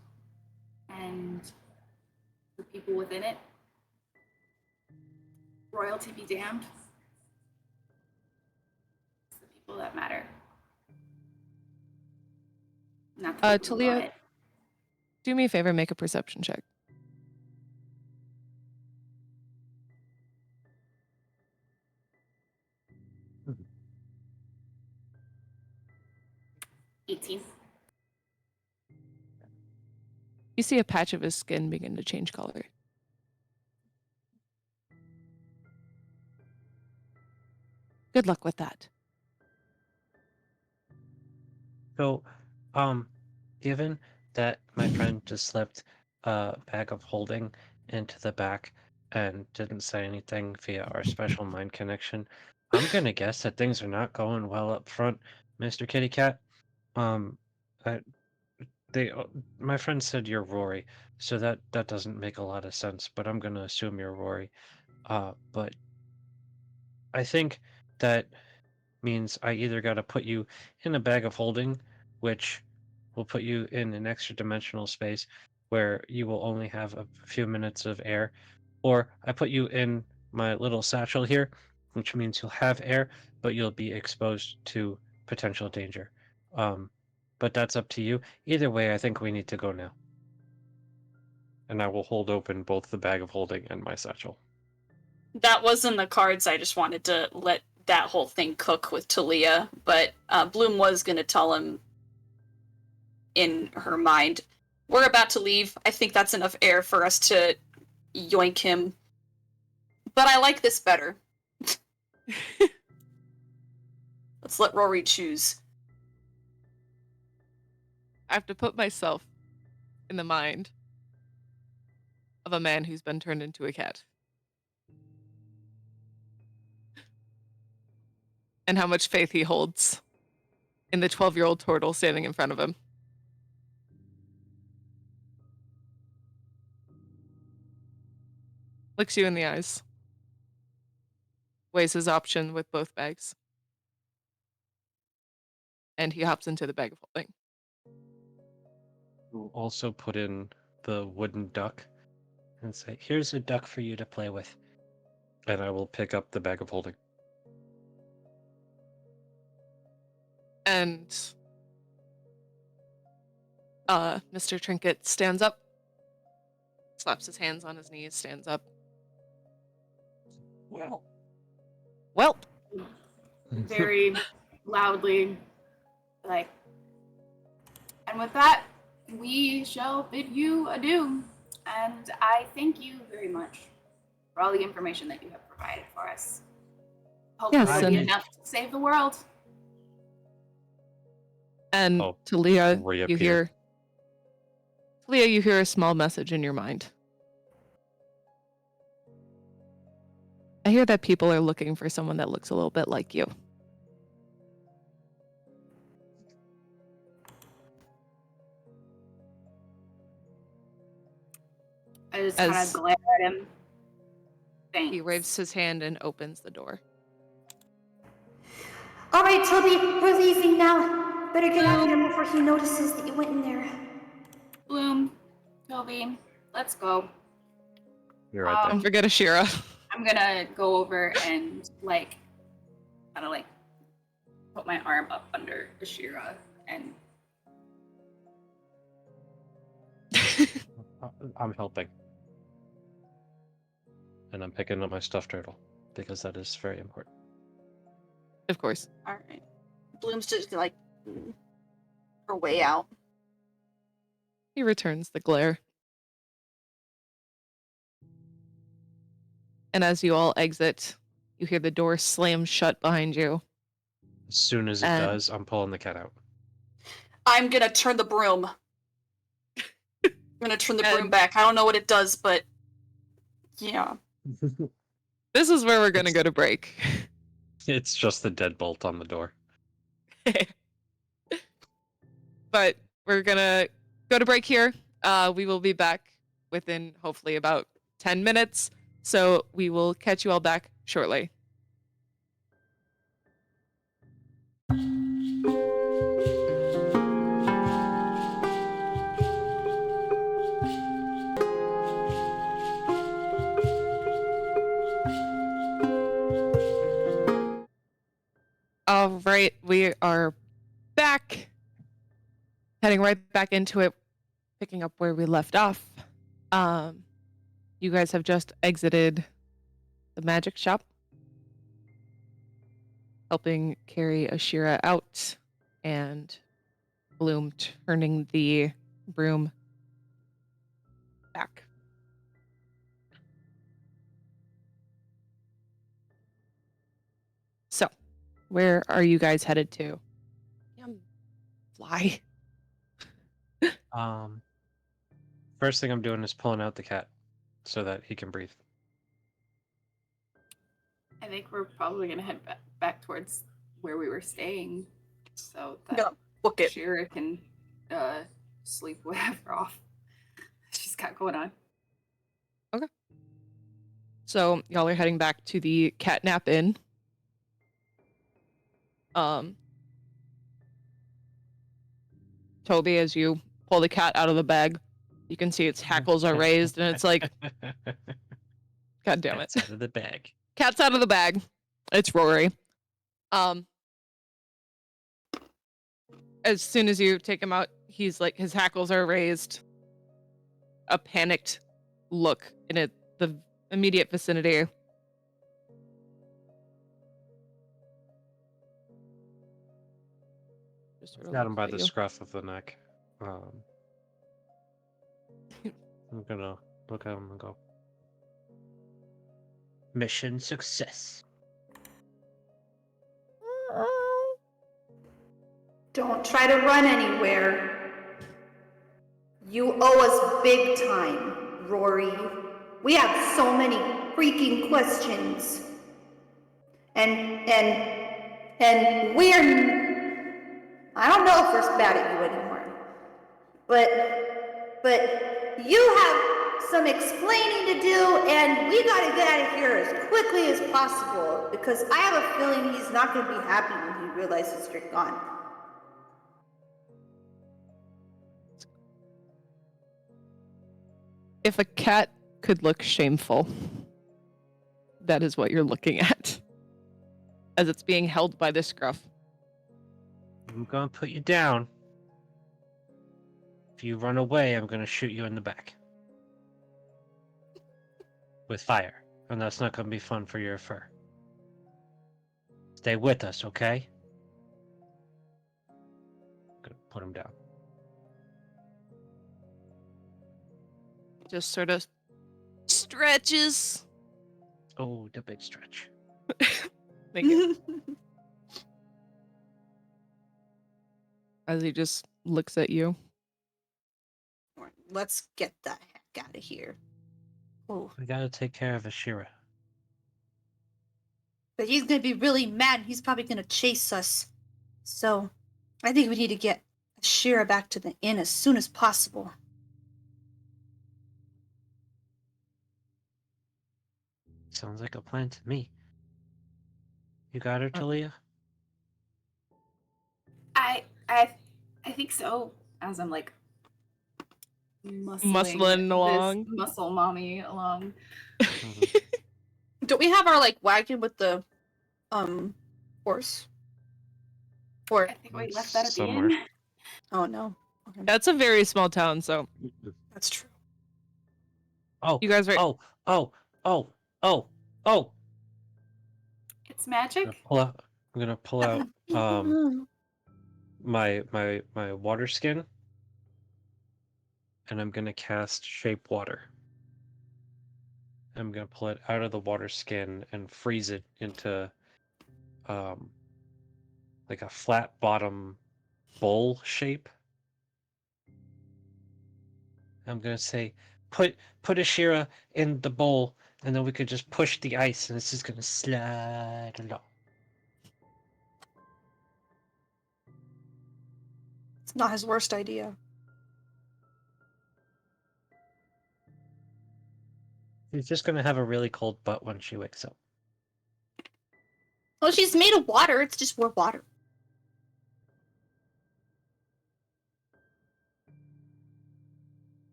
and the people within it. Royalty be damned. It's the people that matter. Not the people who Talia, want it. do me a favor, make a perception check. Mhm. 18. You see a patch of his skin begin to change color. Good luck with that. So, given that my friend just slipped a bag of holding into the back and didn't say anything via our special mind connection, I'm gonna guess that things are not going well up front, Mr. Kitty Cat. Um, I, my friend said you're Rory, so that doesn't make a lot of sense, but I'm gonna assume you're Rory. But I think that means I either got to put you in a bag of holding, which will put you in an extra dimensional space where you will only have a few minutes of air, or I put you in my little satchel here, which means you'll have air, but you'll be exposed to potential danger. Um, but that's up to you. Either way, I think we need to go now. And I will hold open both the bag of holding and my satchel. That was in the cards. I just wanted to let that whole thing cook with Talia, but Bloom was going to tell him in her mind, we're about to leave. I think that's enough air for us to yoink him. But I like this better. Let's let Rory choose. I have to put myself in the mind of a man who's been turned into a cat. And how much faith he holds in the 12-year-old turtle standing in front of him. Looks you in the eyes. Weighs his option with both bags. And he hops into the bag of holding. We'll also put in the wooden duck and say, here's a duck for you to play with. And I will pick up the bag of holding. And Mr. Trinket stands up, slaps his hands on his knees, stands up. Well. Very loudly, like, and with that, we shall bid you adieu. And I thank you very much for all the information that you have provided for us. Hopefully Yes, it'll be and- enough to save the world. And Oh, Talia, reappear. you hear a small message in your mind. I hear that people are looking for someone that looks a little bit like you. I just kind As- of glare at him. Thanks. He waves his hand and opens the door. All right, Toby, we're leaving now. Better get out of here before he notices that you went in there. Bloom, Toby, let's go. You're right Don't forget Ashira. I'm gonna go over and kind of put my arm up under Ashira and there. I'm helping. And I'm picking up my stuffed turtle because that is very important. Of course. All right. Bloom's just her way out. He returns the glare. And as you all exit, you hear the door slam shut behind you. As soon as it And- does, I'm pulling the cat out. I'm gonna turn the broom. I'm gonna turn the broom And- back. I don't know what it does, but yeah. This is where we're going to go to break. It's just the deadbolt on the door. But we're going to go to break here. We will be back within hopefully about 10 minutes. So we will catch you all back shortly. All right, we are back. Heading right back into it, picking up where we left off. You guys have just exited the magic shop, helping carry Ashira out, and Bloom turning the broom back. So, where are you guys headed to? Fly. First thing I'm doing is pulling out the cat so that he can breathe. I think we're probably gonna head back towards where we were staying, so that Yeah, book it. Shira can sleep whatever off she's got going on. So y'all are heading back to the Catnap Inn. Toby, as you pull the cat out of the bag, you can see its hackles are raised, and it's like, God damn it. Cat's out of the bag. Cat's out of the bag. It's Rory. As soon as you take him out, he's like, his hackles are raised. A panicked look in the immediate vicinity. Just sort of Got him looks by at the you. scruff of the neck. I'm gonna look at him and go, mission success. Don't try to run anywhere. You owe us big time, Rory. We have so many freaking questions. And we're... I don't know if we're mad at you anymore. But you have some explaining to do, and we gotta get out of here as quickly as possible, because I have a feeling he's not gonna be happy when he realizes you're gone. If a cat could look shameful, that is what you're looking at. As it's being held by the scruff. I'm gonna put you down. If you run away, I'm gonna shoot you in the back. With fire. And that's not gonna be fun for your fur. Stay with us, okay? Gonna put him down. Just sort of stretches. Oh, the big stretch. Thank you. As he just looks at you. Alright, let's get the heck out of here. Oh, We gotta take care of Ashira. But he's gonna be really mad. He's probably gonna chase us. So, I think we need to get Shira back to the inn as soon as possible. Sounds like a plan to me. You got her, Talia? I think so. As I'm like Muscling along. this muscle mommy along. Mhm. Don't we have our like wagon with the horse? Or I think we left that at the Somewhere. end. oh no. Okay. That's a very small town, so That's true. Oh, you guys are. oh, oh, oh, oh, oh. It's I'm gonna magic. pull out. I'm gonna pull out my water skin, and I'm gonna cast Shape Water. I'm gonna pull it out of the water skin and freeze it into like a flat bottom bowl shape. I'm gonna say, put Ashira in the bowl, and then we could just push the ice, and it's just gonna slide along. It's not his worst idea. She's just gonna have a really cold butt when she wakes up. Well, she's made of water. It's just more water.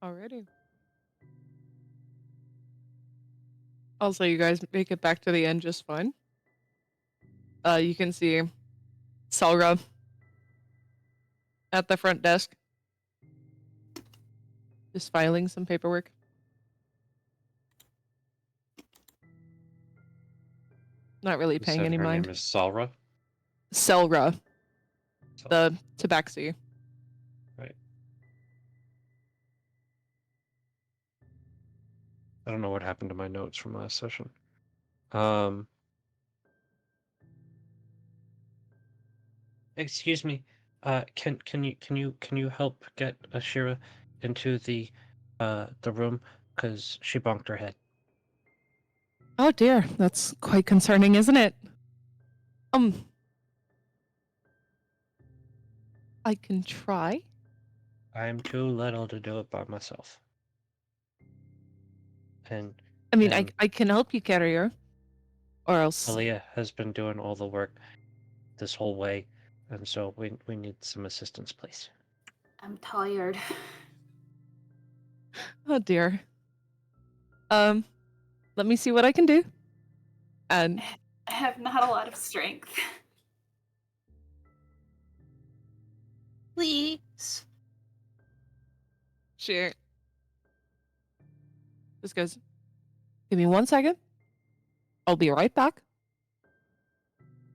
Alrighty. Also, you guys make it back to the end just fine. You can see Salra at the front desk, just filing some paperwork. Not really You paying said any her mind. name is Salra. Selra, the tabaxi. Right. I don't know what happened to my notes from last session. Excuse me. Can you help get Ashira into the room, because she bonked her head. Oh dear, that's quite concerning, isn't it? I can try. I'm too little to do it by myself. And I mean, and I can help you carry her, or else. Talia has been doing all the work this whole way, and so we need some assistance, please. I'm tired. Oh dear. Let me see what I can do. And I have not a lot of strength. Please. she just goes, give me 1 second. I'll be right back.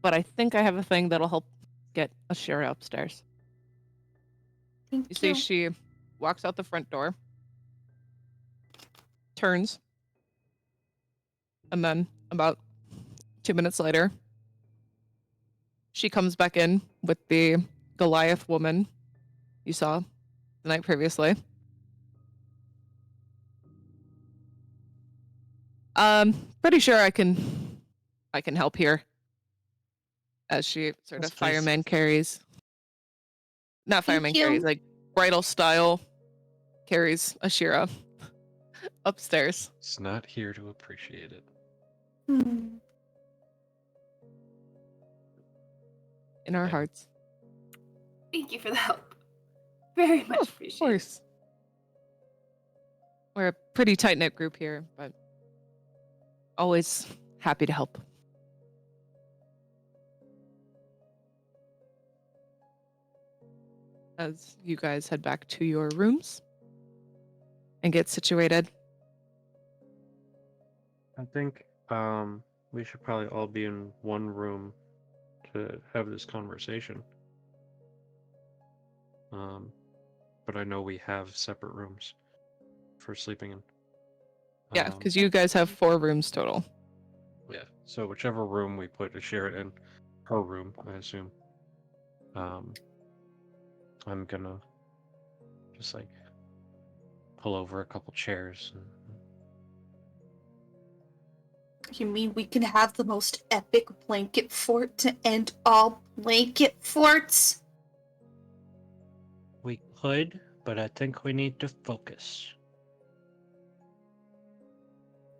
But I think I have a thing that'll help get Ashira upstairs. Thank You see, she walks out the front door, turns, and then about 2 minutes later, she comes back in with the Goliath woman you saw the night previously. Pretty sure I can help here. As she sort Yes, of please. fireman carries. Not Thank fireman you. carries, like bridal style carries Ashira upstairs. It's not here to appreciate it. Hmm. In our Okay. hearts. Thank you for the help. Very much Of appreciated. course. We're a pretty tight-knit group here, but always happy to help. As you guys head back to your rooms and get situated. I think we should probably all be in one room to have this conversation. But I know we have separate rooms for sleeping in. Yeah, because you guys have 4 rooms total. Yeah, so whichever room we put Ashira in, her room, I assume. I'm gonna just like pull over a couple chairs and You mean we can have the most epic blanket fort to end all blanket forts? We could, but I think we need to focus.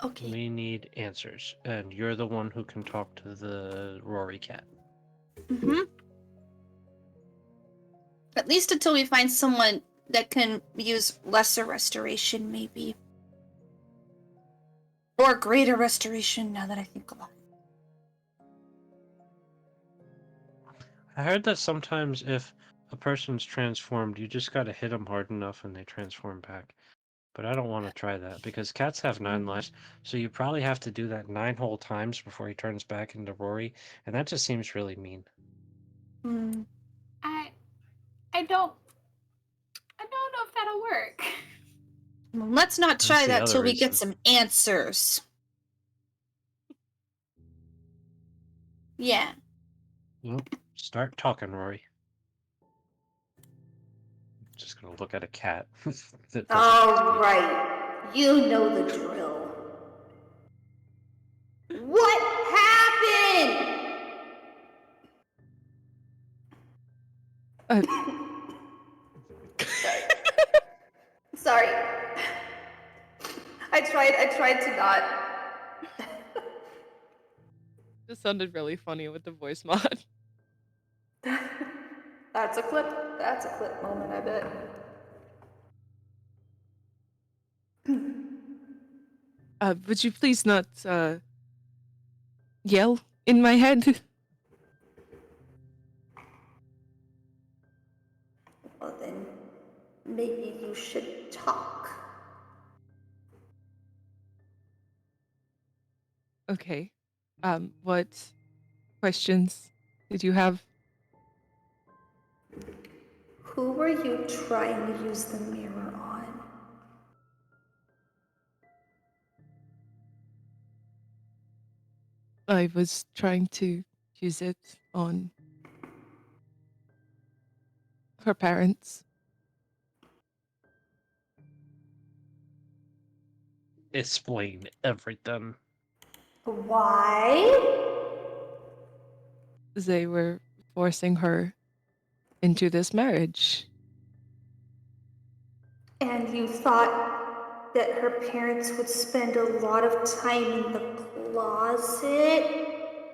Okay. We need answers, and you're the one who can talk to the Rory cat. Mm-hmm. At least until we find someone that can use lesser restoration, maybe. Or greater restoration, now that I think about it. I heard that sometimes if a person's transformed, you just gotta hit them hard enough and they transform back. But I don't want to try that, because cats have 9 lives, so you probably have to do that 9 whole times before he turns back into Rory, and that just seems really mean. Hmm. I don't know if that'll work. Well, let's not That's try the that other till we get reason. some answers. Yeah. Well, start talking, Rory. Just gonna look at a cat. that doesn't All speak. right, you know the drill. What happened? Sorry. I tried to not. This sounded really funny with the voice mod. That's a clip moment, I bet. Would you please not, yell in my head? Well then, maybe you should talk. Okay. What questions did you have? Who were you trying to use the mirror on? I was trying to use it on her parents. Explain everything. Why? They were forcing her into this marriage. And you thought that her parents would spend a lot of time in the closet,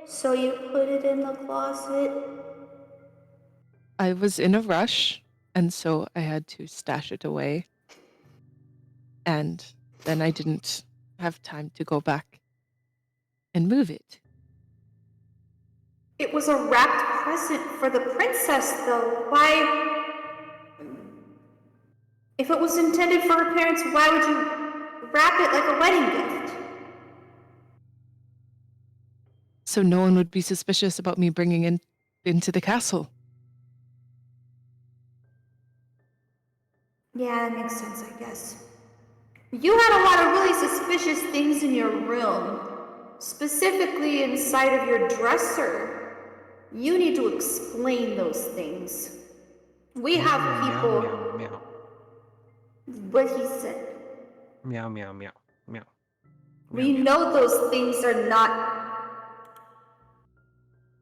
so you put it in the closet? I was in a rush, and so I had to stash it away. And then I didn't have time to go back and move it. It was a wrapped present for the princess, though. Why? If it was intended for her parents, why would you wrap it like a wedding gift? So no one would be suspicious about me bringing it into the castle. Yeah, that makes sense, I guess. You had a lot of really suspicious things in your room, specifically inside of your dresser. You need to explain those things. We have people. Meow, meow, meow. What he said. Meow, meow, meow, meow. We know those things are not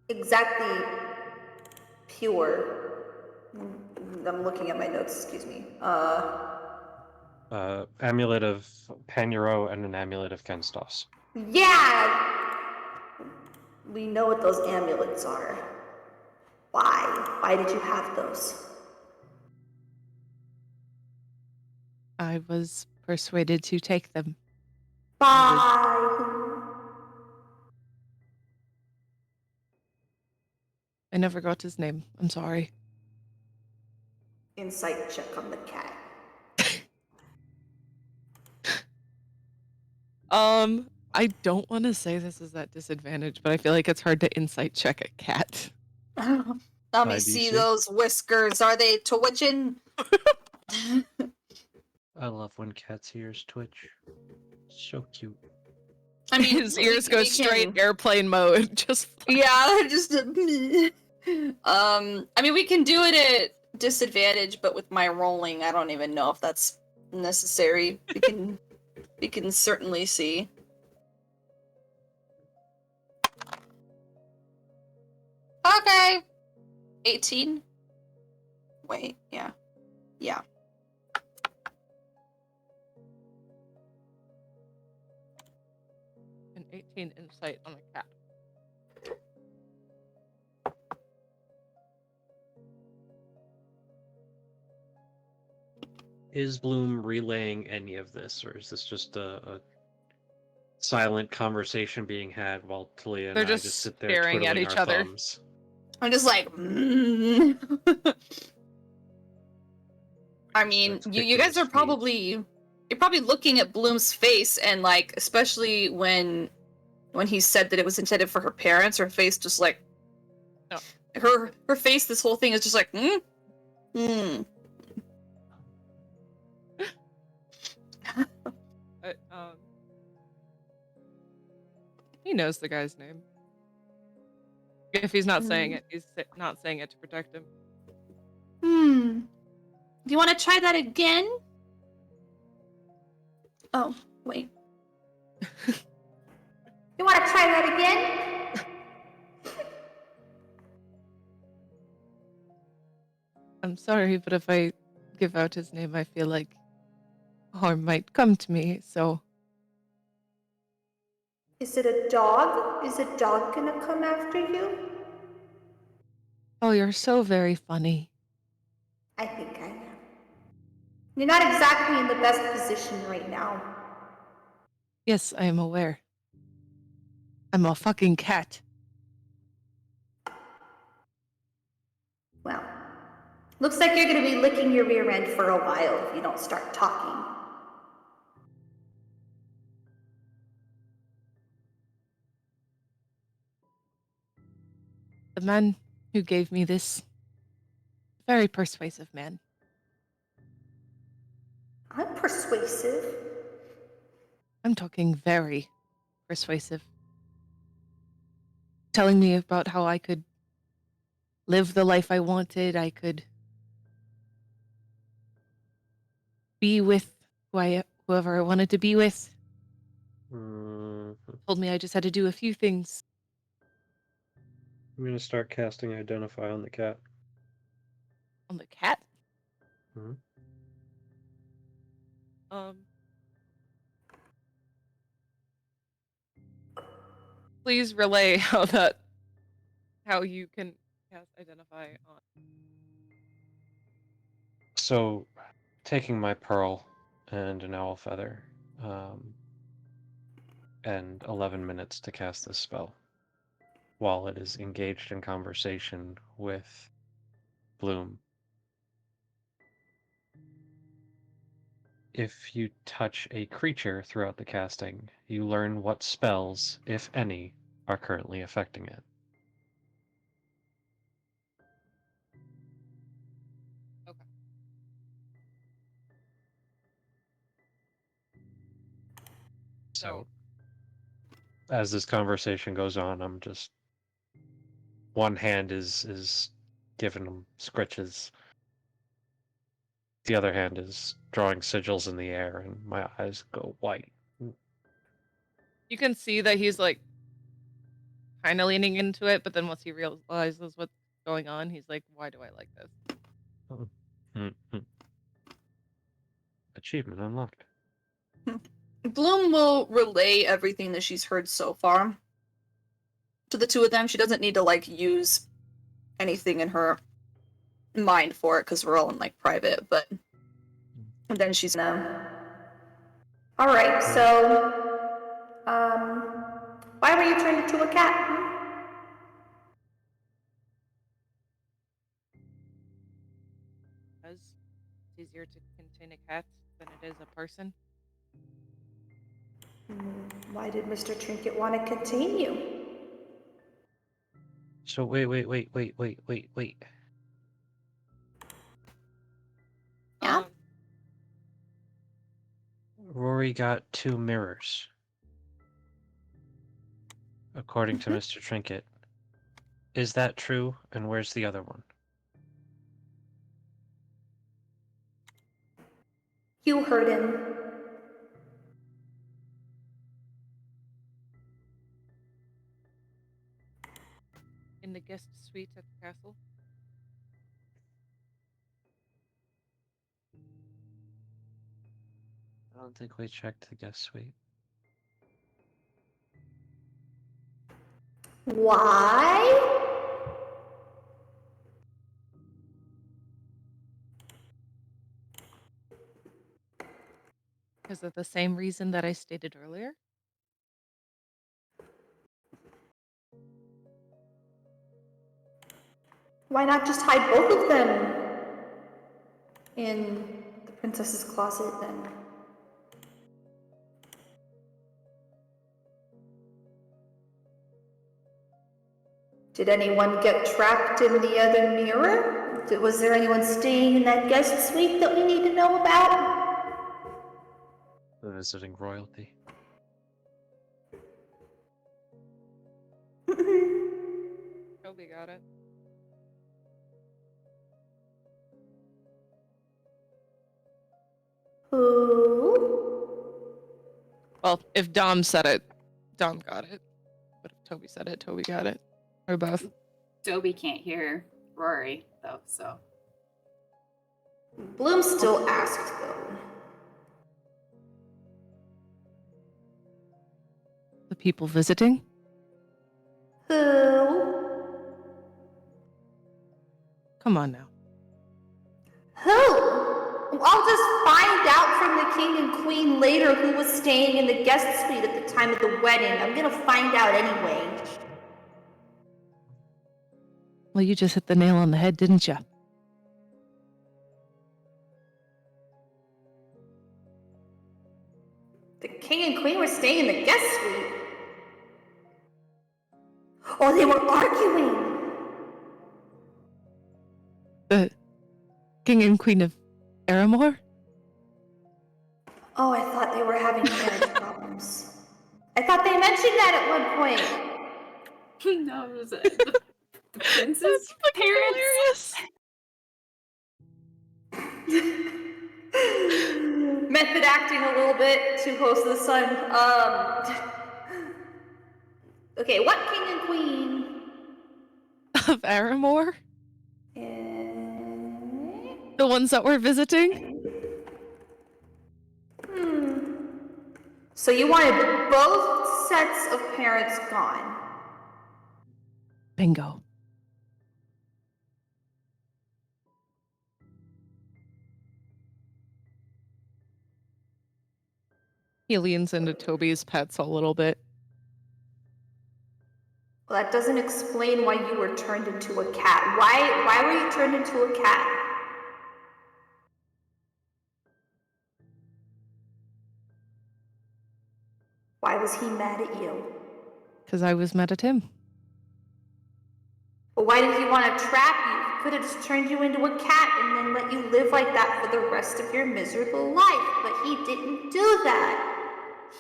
exactly pure. I'm looking at my notes, excuse me. Amulet of Panuro and an amulet of Kenstos. Yeah! We know what those amulets are. Why? Why did you have those? I was persuaded to take them. By who? I never got his name. I'm sorry. Insight check on the cat. I don't want to say this is at disadvantage, but I feel like it's hard to insight check a cat. Let me see IDC. those whiskers. Are they twitching? I love when cats' ears twitch. So cute. I mean, His ears go we straight can- airplane mode. Just Yeah, just. I mean, we can do it at disadvantage, but with my rolling, I don't even know if that's necessary. We can certainly see. Okay. 18? Wait, yeah. Yeah. An 18 insight on a cat. Is Bloom relaying any of this, or is this just a silent conversation being had while Talia and They're I just just sit there staring at twiddling each our other. thumbs? I'm just like, I mean, Starts you kicking guys his are feet. probably looking at Bloom's face, and like, especially when he said that it was intended for her parents, her face just like, No. her face. This whole thing is just like, But, he knows the guy's name. If he's not saying it, he's not saying it to protect him. Do you want to try that again? Oh, wait. You want to try that again? I'm sorry, but if I give out his name, I feel like harm might come to me, so... Is it a dog? Is a dog gonna come after you? Oh, you're so very funny. I think I am. You're not exactly in the best position right now. Yes, I am aware. I'm a fucking cat. Well, looks like you're gonna be licking your rear end for a while if you don't start talking. The man who gave me this, very persuasive man. I'm persuasive. I'm talking very persuasive. Telling me about how I could live the life I wanted, I could be with whoever I wanted to be with. I'm Told me I just had to do a few things. gonna start casting Identify on the cat. On the cat? Mhm. Please relay how you can cast Identify on. So, taking my pearl and an owl feather, and 11 minutes to cast this spell, while it is engaged in conversation with Bloom. If you touch a creature throughout the casting, you learn what spells, if any, are currently affecting it. Okay. So, as this conversation goes on, I'm just one hand is giving them scritches. The other hand is drawing sigils in the air, and my eyes go white. You can see that he's like kind of leaning into it, but then once he realizes what's going on, he's like, "Why do I like this?" Mhm. Achievement unlocked. Bloom will relay everything that she's heard so far to the two of them. She doesn't need to like use anything in her mind for it because we're all in like private, but then she's No. Alright, so... why were you turned into a cat? Because it's easier to contain a cat than it is a person. Why did Mr. Trinket want to contain you? So wait. Yeah? Rory got 2 mirrors, according to Mr. Trinket. Is that true? And where's the other one? You heard him. In the guest suite at the castle? I don't think we checked the guest suite. Why? Because of the same reason that I stated earlier? Why not just hide both of them in the princess's closet then? Did anyone get trapped in the other mirror? Was there anyone staying in that guest suite that we need to know about? Visiting royalty. Toby got it. Who? Well, if Dom said it, Dom got it. But if Toby said it, Toby got it. Or both. Dobie can't hear Rory, though, so. Bloom still asked, though. The people visiting? Who? Come on now. Who? I'll just find out from the king and queen later who was staying in the guest suite at the time of the wedding. I'm gonna find out anyway. Well, you just hit the nail on the head, didn't you? The king and queen were staying in the guest suite. Oh, they were arguing. The king and queen of Aramore? Oh, I thought they were having marriage problems. I thought they mentioned that at one point. No, it was the prince's parents. Method acting a little bit to host the sun. Okay, what king and queen? Of Aramore? The ones that we're visiting? So you wanted both sets of parents gone? Bingo. He leans into Toby's pets a little bit. Well, that doesn't explain why you were turned into a cat. Why were you turned into a cat? Why was he mad at you? Because I was mad at him. But why did he want to trap you? He could have just turned you into a cat and then let you live like that for the rest of your miserable life. But he didn't do that.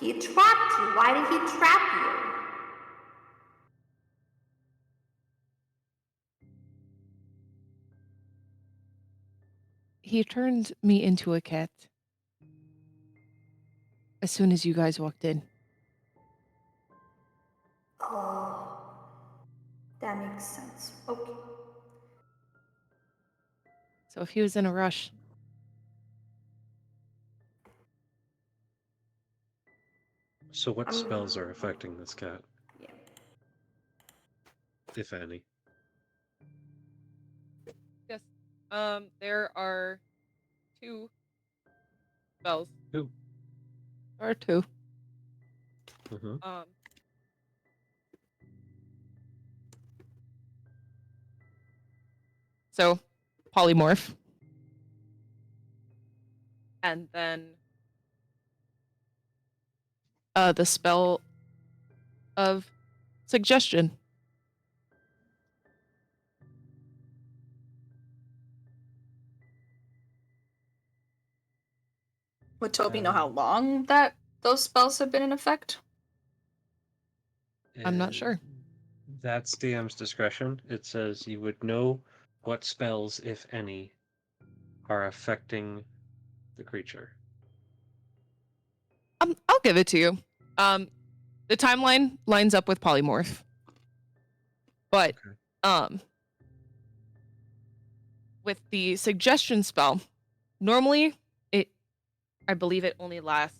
He trapped you. Why did he trap you? He turned me into a cat as soon as you guys walked in. Oh, that makes sense. Okay. So if he was in a rush, So what spells are affecting this cat? Yeah. If any. yes, there are 2 spells. Who? There are 2. Mm-hmm. So, polymorph. And then the spell of suggestion. Would Toby know how long that those spells have been in effect? I'm not sure. That's DM's discretion. It says you would know what spells, if any, are affecting the creature. I'll give it to you. The timeline lines up with polymorph. But With the suggestion spell, normally I believe it only lasts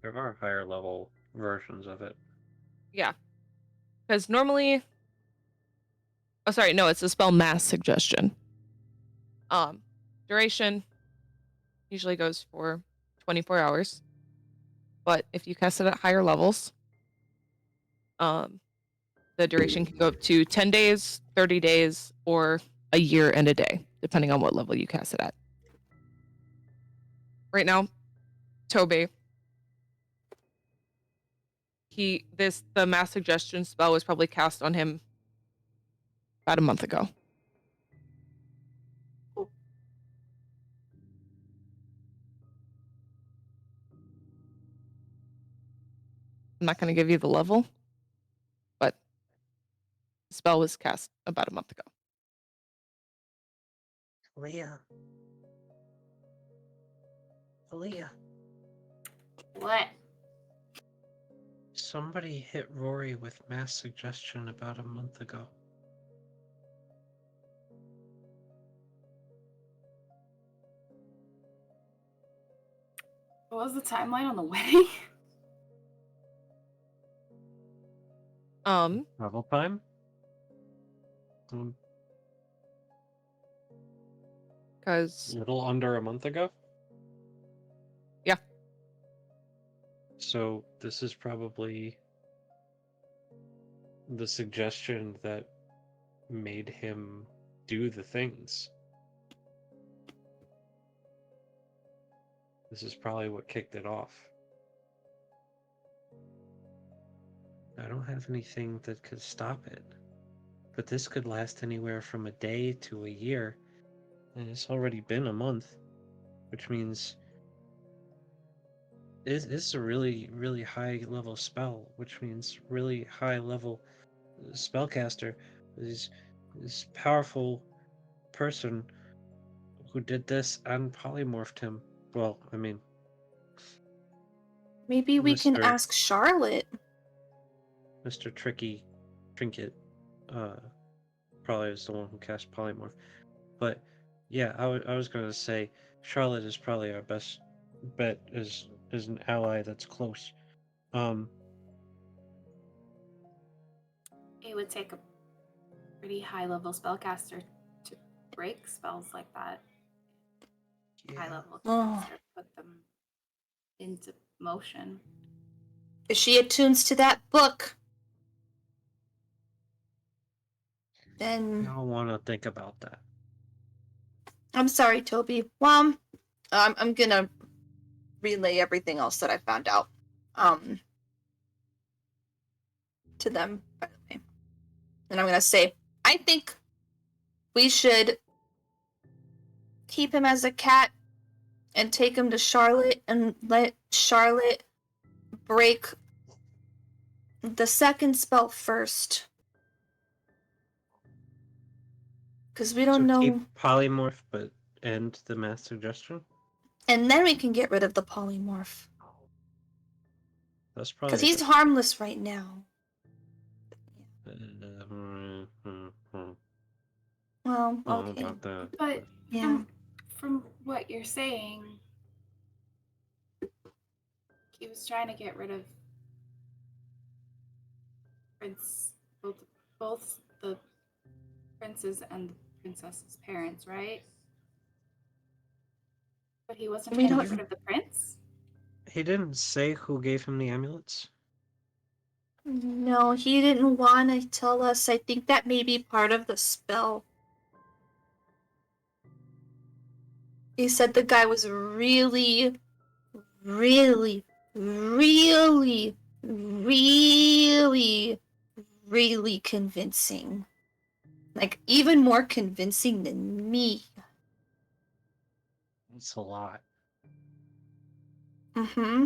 There are higher level versions of it. yeah. Because normally oh sorry, no, it's a spell mass suggestion. Duration usually goes for 24 hours. But if you cast it at higher levels, the duration can go up to 10 days, 30 days, or a year and a day, depending on what level you cast it at. Right now, Toby, the mass suggestion spell was probably cast on him about a month ago. I'm not going to give you the level, but the spell was cast about a month ago. Aaliyah. What? Somebody hit Rory with mass suggestion about a month ago. What was the timeline on the wedding? Travel time? Because A little under a month ago? Yeah. So this is probably the suggestion that made him do the things. This is probably what kicked it off. I don't have anything that could stop it. But this could last anywhere from a day to a year. And it's already been a month. Which means this is a really, really high level spell. Which means really high level spellcaster. This powerful person who did this and polymorphed him. Well, I mean, Maybe we can Mr. ask Charlotte. Mr. Tricky Trinket probably is the one who cast polymorph. But yeah, I was gonna say Charlotte is probably our best bet as an ally that's close. It would take a pretty high level spellcaster to break spells like that. High level caster put them into motion. If she attunes to that book, I then don't want to think about that. I'm sorry, Toby. Well, I'm gonna relay everything else that I found out to them, by the way. And I'm gonna say, I think we should keep him as a cat and take him to Charlotte and let Charlotte break the second spell first. Because we don't know. Keep polymorph, but end the mass suggestion. And then we can get rid of the polymorph. That's probably Because he's harmless right now. Well, okay. About that. But Yeah. from what you're saying, he was trying to get rid of both the prince's and the princess's parents, right? But he wasn't We trying to don't- get rid of the prince? He didn't say who gave him the amulets. No, he didn't want to tell us. I think that may be part of the spell. He said the guy was really, really, really, really, really convincing. Like, even more convincing than me. It's a lot. Mm-hmm.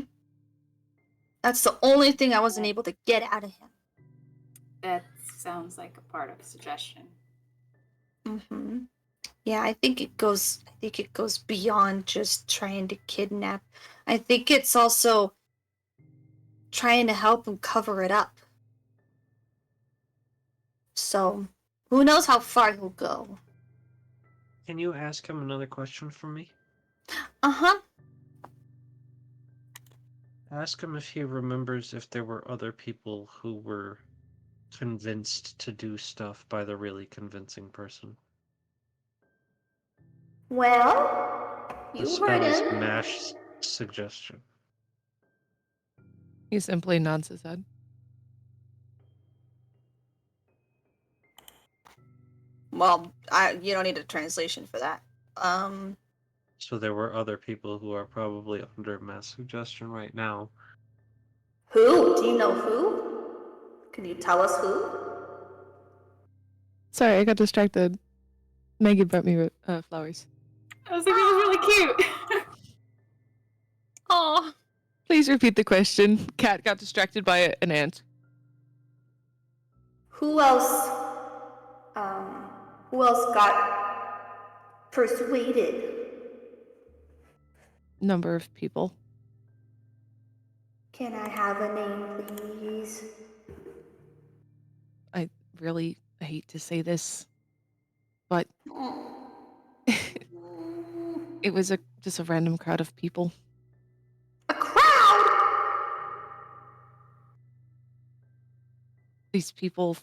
That's the only thing I wasn't able to get out of him. That sounds like a part of a suggestion. Mm-hmm. Yeah, I think it goes beyond just trying to kidnap. I think it's also trying to help him cover it up. So, who knows how far he'll go. Can you ask him another question for me? Uh-huh. Ask him if he remembers if there were other people who were convinced to do stuff by the really convincing person. Well, The you spell heard is him. mash suggestion. He simply nods his head. Well, you don't need a translation for that. So there were other people who are probably under mass suggestion right now. Who? Do you know who? Can you tell us who? Sorry, I got distracted. Maggie brought me flowers. I was like, that was really cute. Oh, Please repeat the question. Cat got distracted by an ant. who else? Who else got persuaded? Number of people. Can I have a name, please? I really hate to say this, but it was just a random crowd of people. A crowd? These people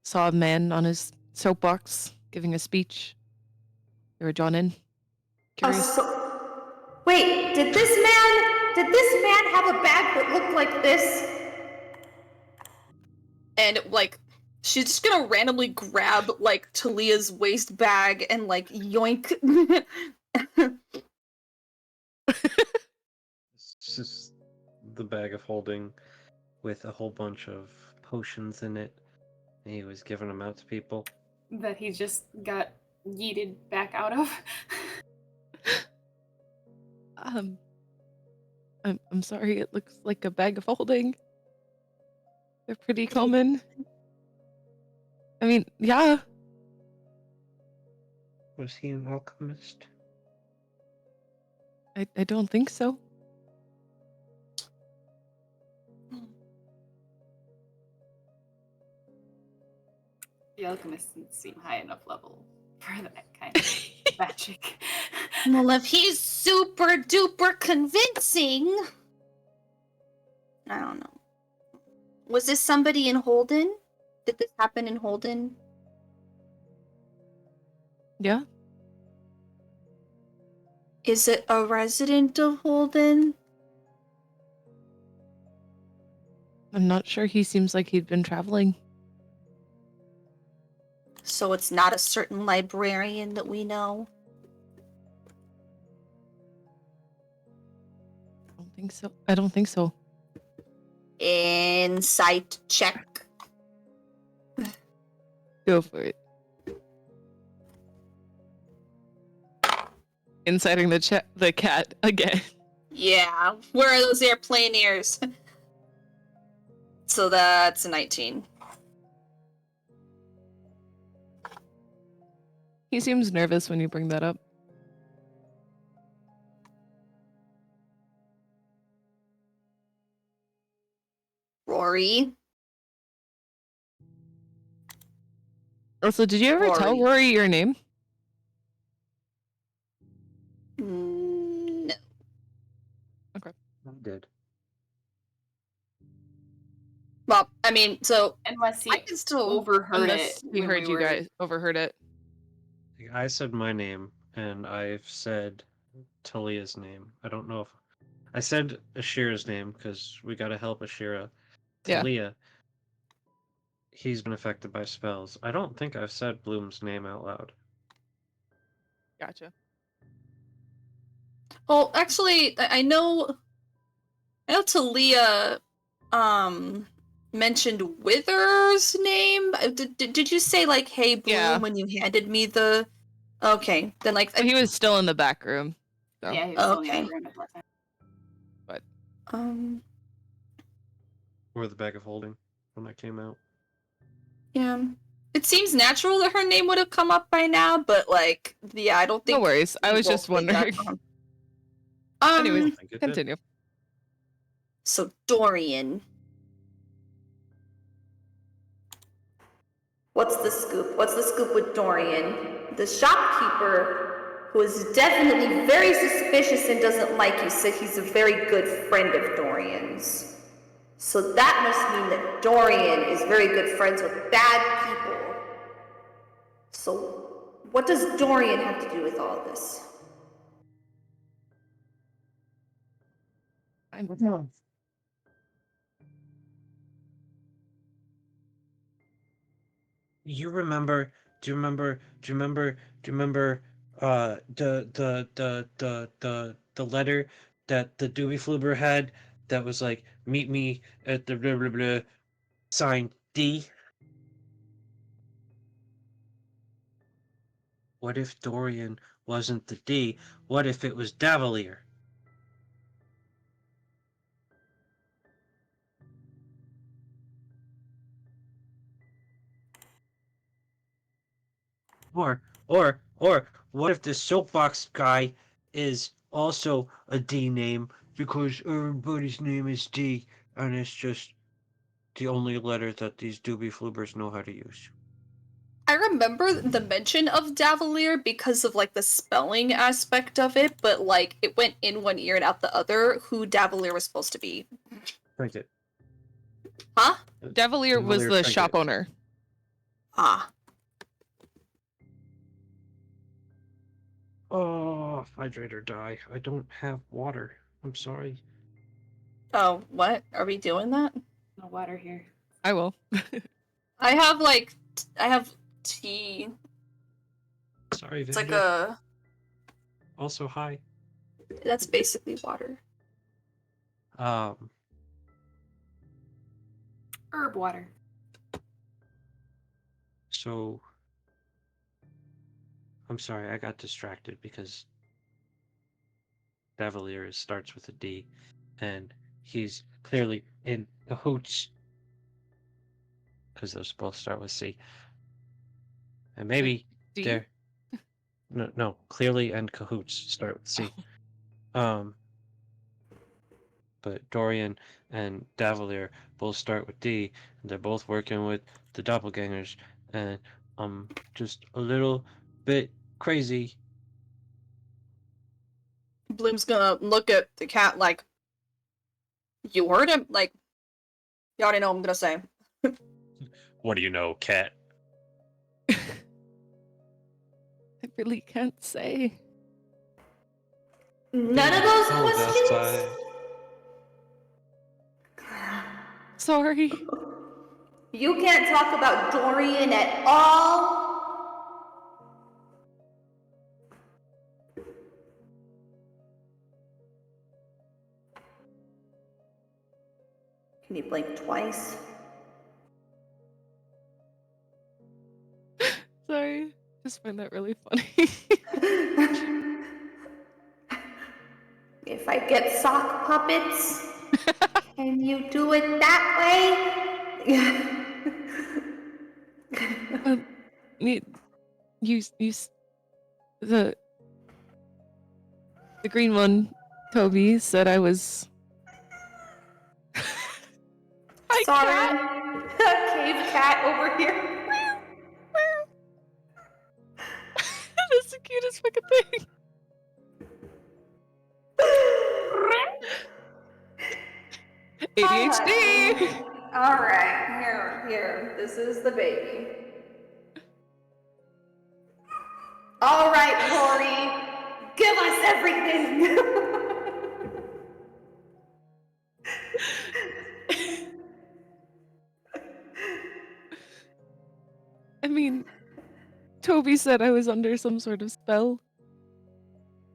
saw a man on his soapbox giving a speech. They were drawn in. Curious. Wait, did this man have a bag that looked like this? And like, she's just gonna randomly grab like Talia's waist bag and like yoink. It's just the bag of holding with a whole bunch of potions in it. And he was giving them out to people. That he just got yeeted back out of. I'm sorry, it looks like a bag of holding. They're pretty common. I mean, yeah. Was he an alchemist? I don't think so. The alchemist didn't seem high enough level for that kind of magic. Well, if he's super duper convincing, I don't know. Was this somebody in Holden? Did this happen in Holden? Yeah. Is it a resident of Holden? I'm not sure. He seems like he'd been traveling. So it's not a certain librarian that we know? I don't think so. Insight check. Go for it. Inciting the cat again. Yeah, where are those airplane ears? So that's a 19. He seems nervous when you bring that up. Rory? Also, did you ever tell Rory your name? No. Okay. I did. Well, I mean, so Unless he I can still overheard Unless it. he when heard we you were- guys, overheard it. I said my name, and I've said Talia's name. I don't know if I said Ashira's name because we gotta help Ashira. Yeah. Talia, he's been affected by spells. I don't think I've said Bloom's name out loud. Gotcha. Well, actually, I know Talia mentioned Wither's name. Did you say like, "Hey, Bloom," Yeah. when you handed me the? Okay, then like He was still in the back room. So. Yeah, he was still in the Okay. other room at that time. Or the bag of holding when that came out. Yeah. It seems natural that her name would have come up by now, but like, yeah, I don't think. No worries. I we was just both made that wondering. wrong. Anyways, I think it did. continue. So Dorian. What's the scoop? What's the scoop with Dorian? The shopkeeper, who is definitely very suspicious and doesn't like you, said he's a very good friend of Dorian's. So that must mean that Dorian is very good friends with bad people. So what does Dorian have to do with all this? You remember? Do you remember? The letter that the Dewey Fluber had that was like, meet me at the blah blah blah sign D. What if Dorian wasn't the D? What if it was Davalier? Or what if the soapbox guy is also a D name because everybody's name is D and it's just the only letter that these doobie floobers know how to use. I remember the mention of Davalier because of like the spelling aspect of it, but like it went in one ear and out the other who Davalier was supposed to be. Trinket. Huh? Davalier was the shop owner. Ah. Oh, hydrate or die. I don't have water. I'm sorry. Oh, what? Are we doing that? No water here. I will. I have tea. Sorry, It's Vivian. like a. Also, hi. That's basically water. Herb water. So I'm sorry, I got distracted because Davalier starts with a D, and he's clearly in cahoots because those both start with C. And maybe D? they're no, clearly and cahoots start with C. But Dorian and Davalier both start with D, and they're both working with the doppelgangers, and I'm just a little bit crazy. Bloom's gonna look at the cat like, you heard him? Like, you already know what I'm gonna say. What do you know, cat? I really can't say. None of those Cold questions? outside. Sorry. You can't talk about Dorian at all? Can you blink twice? Sorry. Just find that really funny. If I get sock puppets, can you do it that way? The green one, Toby, said I was. Hi, Sorry. cat. Cave cat over here. That's the cutest fucking thing. ADHD. Alright, here. This is the baby. Alright, Rory. Give us everything. I mean, Toby said I was under some sort of spell.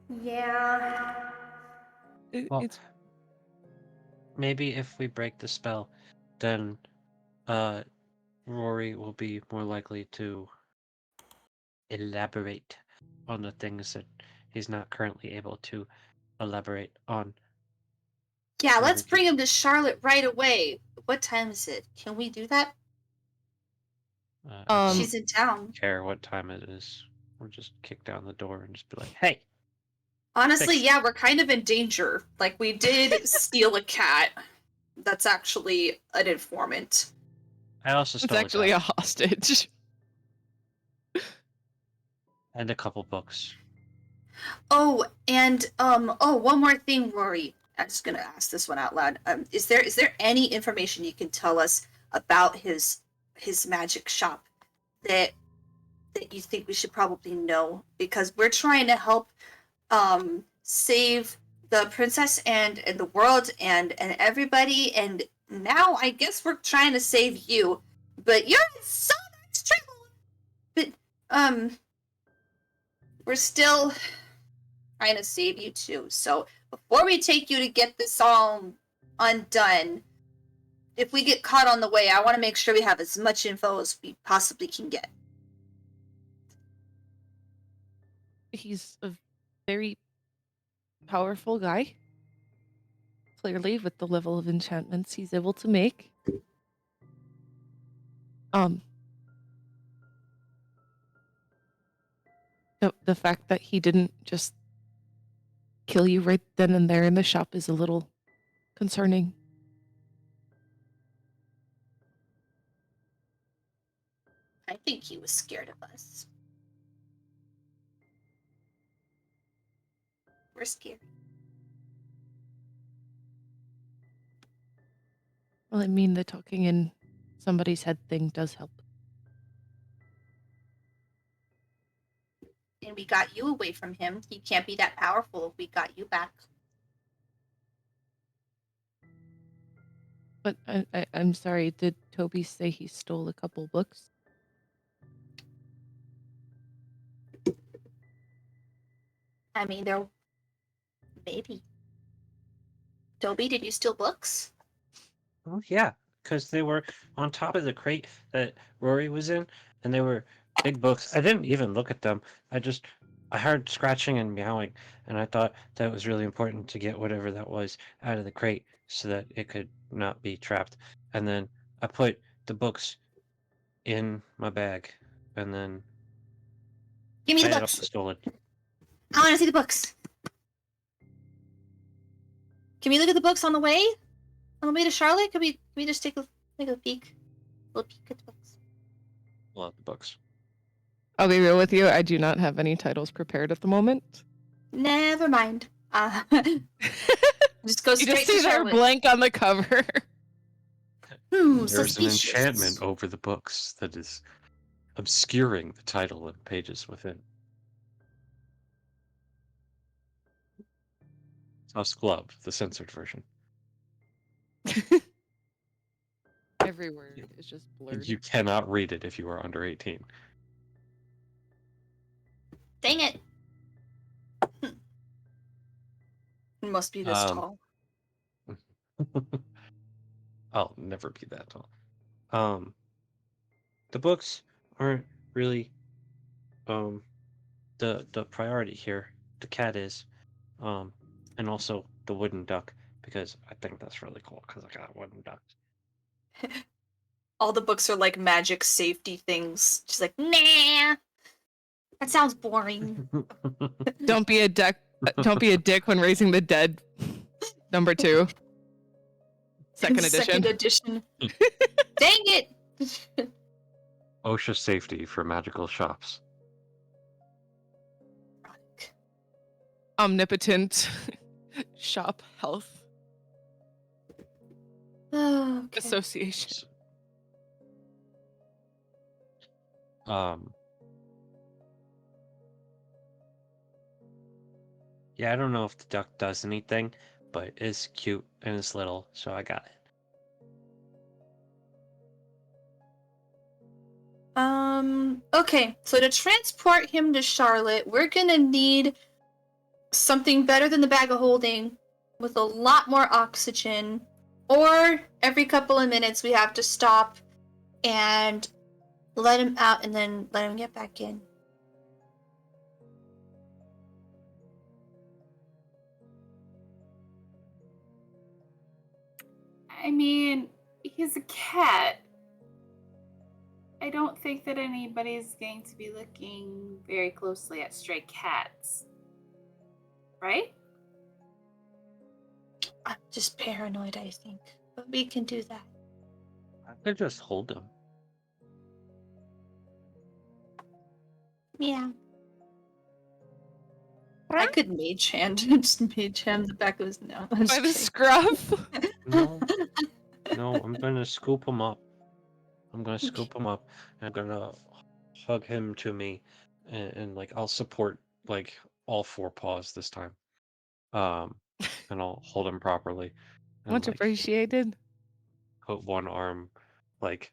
Yeah. Well, It's maybe if we break the spell, then Rory will be more likely to elaborate on the things that he's not currently able to elaborate on. Yeah, let's bring him to Charlotte right away. What time is it? Can we do that? I She's in town. don't care what time it is. We'll just kick down the door and just be like, "Hey." Honestly, Fix. yeah, we're kind of in danger. Like, we did steal a cat. That's actually an informant. I also It's stole actually a gun hostage. and a couple books. Oh, and one more thing, Rory. I'm just gonna ask this one out loud. Is there any information you can tell us about his magic shop that you think we should probably know? Because we're trying to help save the princess and the world and everybody, and now I guess we're trying to save you. But you're in so much trouble. But we're still trying to save you too. So before we take you to get this all undone, if we get caught on the way, I want to make sure we have as much info as we possibly can get. He's a very powerful guy. Clearly, with the level of enchantments he's able to make. The fact that he didn't just kill you right then and there in the shop is a little concerning. I think he was scared of us. We're scared. Well, I mean, the talking in somebody's head thing does help. And we got you away from him. He can't be that powerful if we got you back. But I'm sorry, did Toby say he stole a couple books? I mean, there... Maybe. Toby, did you steal books? Oh yeah, because they were on top of the crate that Rory was in, and they were big books. I didn't even look at them. I heard scratching and meowing, and I thought that was really important to get whatever that was out of the crate so that it could not be trapped. And then I put the books in my bag, and then Give me I the had books. also stolen. I want to see the books. Can we look at the books on the way? On the way to Charlotte? Can we just take a peek? A little peek at the books. Love the books. I'll be real with you. I do not have any titles prepared at the moment. Never mind. Just go You straight just to see there Charlotte. blank on the cover. There's Suspicious. an enchantment over the books that is obscuring the title and pages within. Tusk Glove, the censored version. Every word is just blurred. You cannot read it if you are under 18. Dang it. It must be this tall. I'll never be that tall. The books aren't really the priority here. The cat is, and also the wooden duck, because I think that's really cool because I got a wooden duck. All the books are like magic safety things. She's like, nah. That sounds boring. Don't be a dick. Don't be a dick when raising the dead. Number 2. Second edition. Second edition. Dang it. OSHA safety for magical shops. Omnipotent shop health Okay. association. Yeah, I don't know if the duck does anything, but it's cute and it's little, so I got it. Okay, so to transport him to Charlotte, we're gonna need something better than the bag of holding with a lot more oxygen, or every couple of minutes we have to stop and let him out and then let him get back in. I mean, he's a cat. I don't think that anybody's going to be looking very closely at stray cats. Right? I'm just paranoid, I think. But we can do that. I could just hold him. Yeah. I could mage hand, just mage hand the back of his nose. By the scruff. No, no, I'm gonna scoop him up. I'm gonna scoop him up, and I'm gonna hug him to me, and like I'll support like all four paws this time. And I'll hold him properly, and Much like appreciated. put one arm like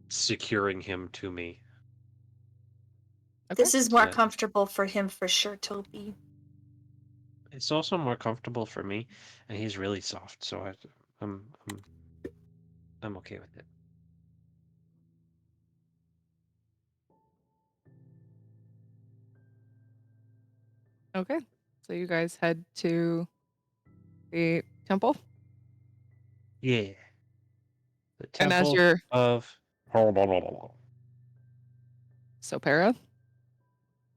securing him to me. Okay. This is more Yeah. comfortable for him for sure, Toby. It's also more comfortable for me, and he's really soft, so I'm okay with it. Okay. So you guys head to the temple. Yeah. The And as temple you're of Sopera,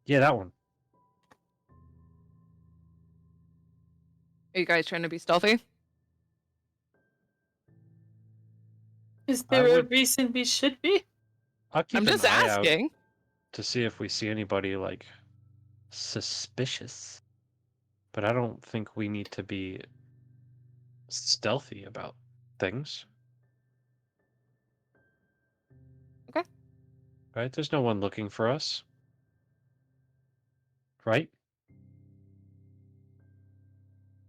yeah, that one. are you guys trying to be stealthy? Is I there a would- reason we should be? I'll keep I'm an just eye out asking. to see if we see anybody like suspicious, but I don't think we need to be stealthy about things. Okay. Right? There's no one looking for us. Right?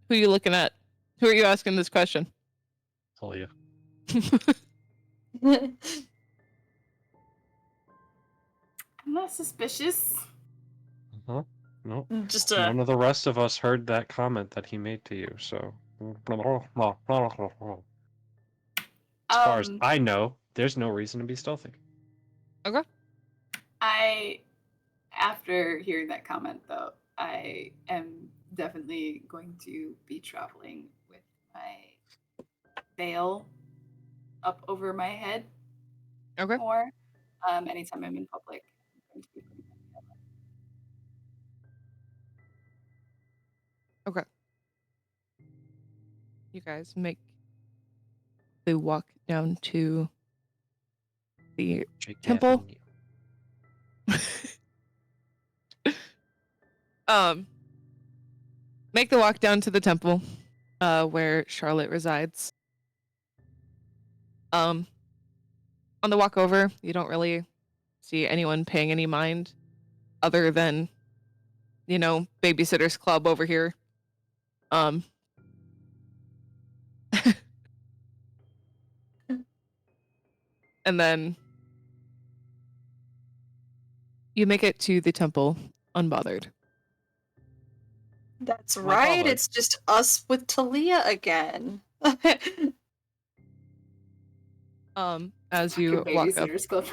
Who are you looking at? Who are you asking this question? Tell you. I'm not suspicious. Uh-huh. No. Just None of the rest of us heard that comment that he made to you, so as far as I know, there's no reason to be stealthy. Okay. After hearing that comment, though, I am definitely going to be traveling with my veil up over my head Okay. more. Anytime I'm in public, I'm going to be putting my veil up. Okay. You guys make the walk down to the Jake temple. Gavin, Make the walk down to the temple, where Charlotte resides. On the walk over, you don't really see anyone paying any mind, other than, Babysitter's Club over here. And then you make it to the temple unbothered. That's Not right. bothered. It's just us with Talia again. As you Fucking walk up, Babysitter's Club.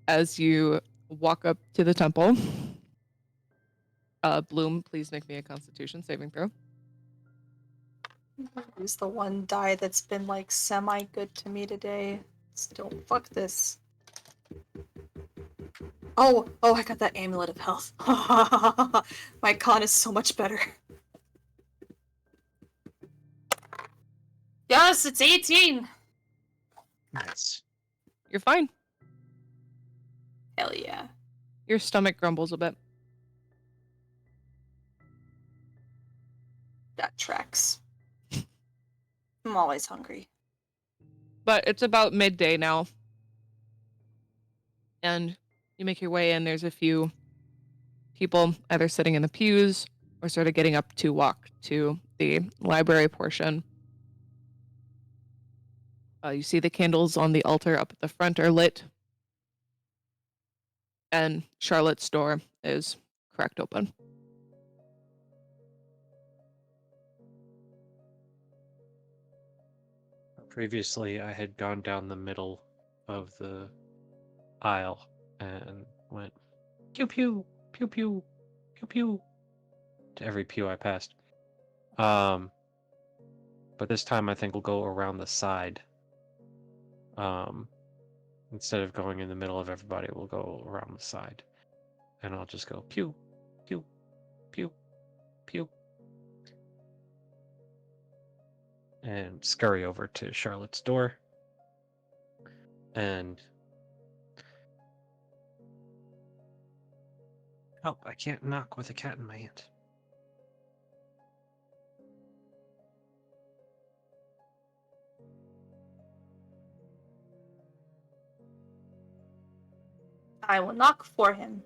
as you walk up to the temple, Bloom, please make me a Constitution saving throw. Who's the one die that's been like semi good to me today? Still, fuck this. Oh, I got that amulet of health. My con is so much better. Yes, it's 18. Nice. You're fine. Hell yeah. Your stomach grumbles a bit. That tracks. I'm always hungry. But it's about midday now. And you make your way in. There's a few people either sitting in the pews or sort of getting up to walk to the library portion. You see the candles on the altar up at the front are lit. And Charlotte's door is cracked open. Previously, I had gone down the middle of the aisle and went pew pew pew pew pew pew to every pew I passed. But this time I think we'll go around the side Instead of going in the middle of everybody, we'll go around the side. And I'll just go pew, pew, pew, pew. And scurry over to Charlotte's door. And oh, I can't knock with a cat in my hand. I will knock for him.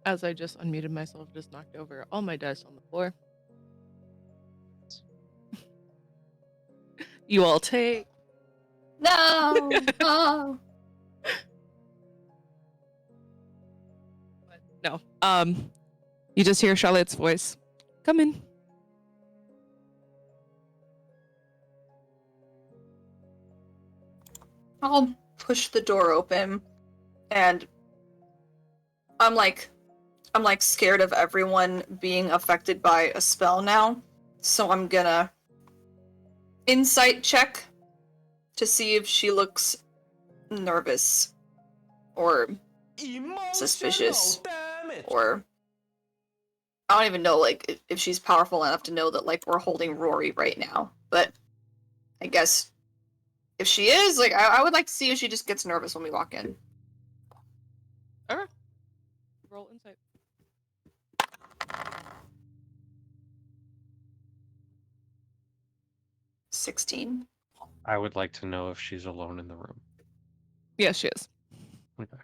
As I just unmuted myself, just knocked over all my dice on the floor. You all take. No! Oh! No. You just hear Charlotte's voice. Come in. I'll push the door open, and I'm like scared of everyone being affected by a spell now, so I'm gonna insight check to see if she looks nervous or suspicious, or I don't even know like if she's powerful enough to know that like we're holding Rory right now. But I guess if she is, like, I would like to see if she just gets nervous when we walk in. Alright. Roll insight. $16. I would like to know if she's alone in the room. Yes, she is. Okay.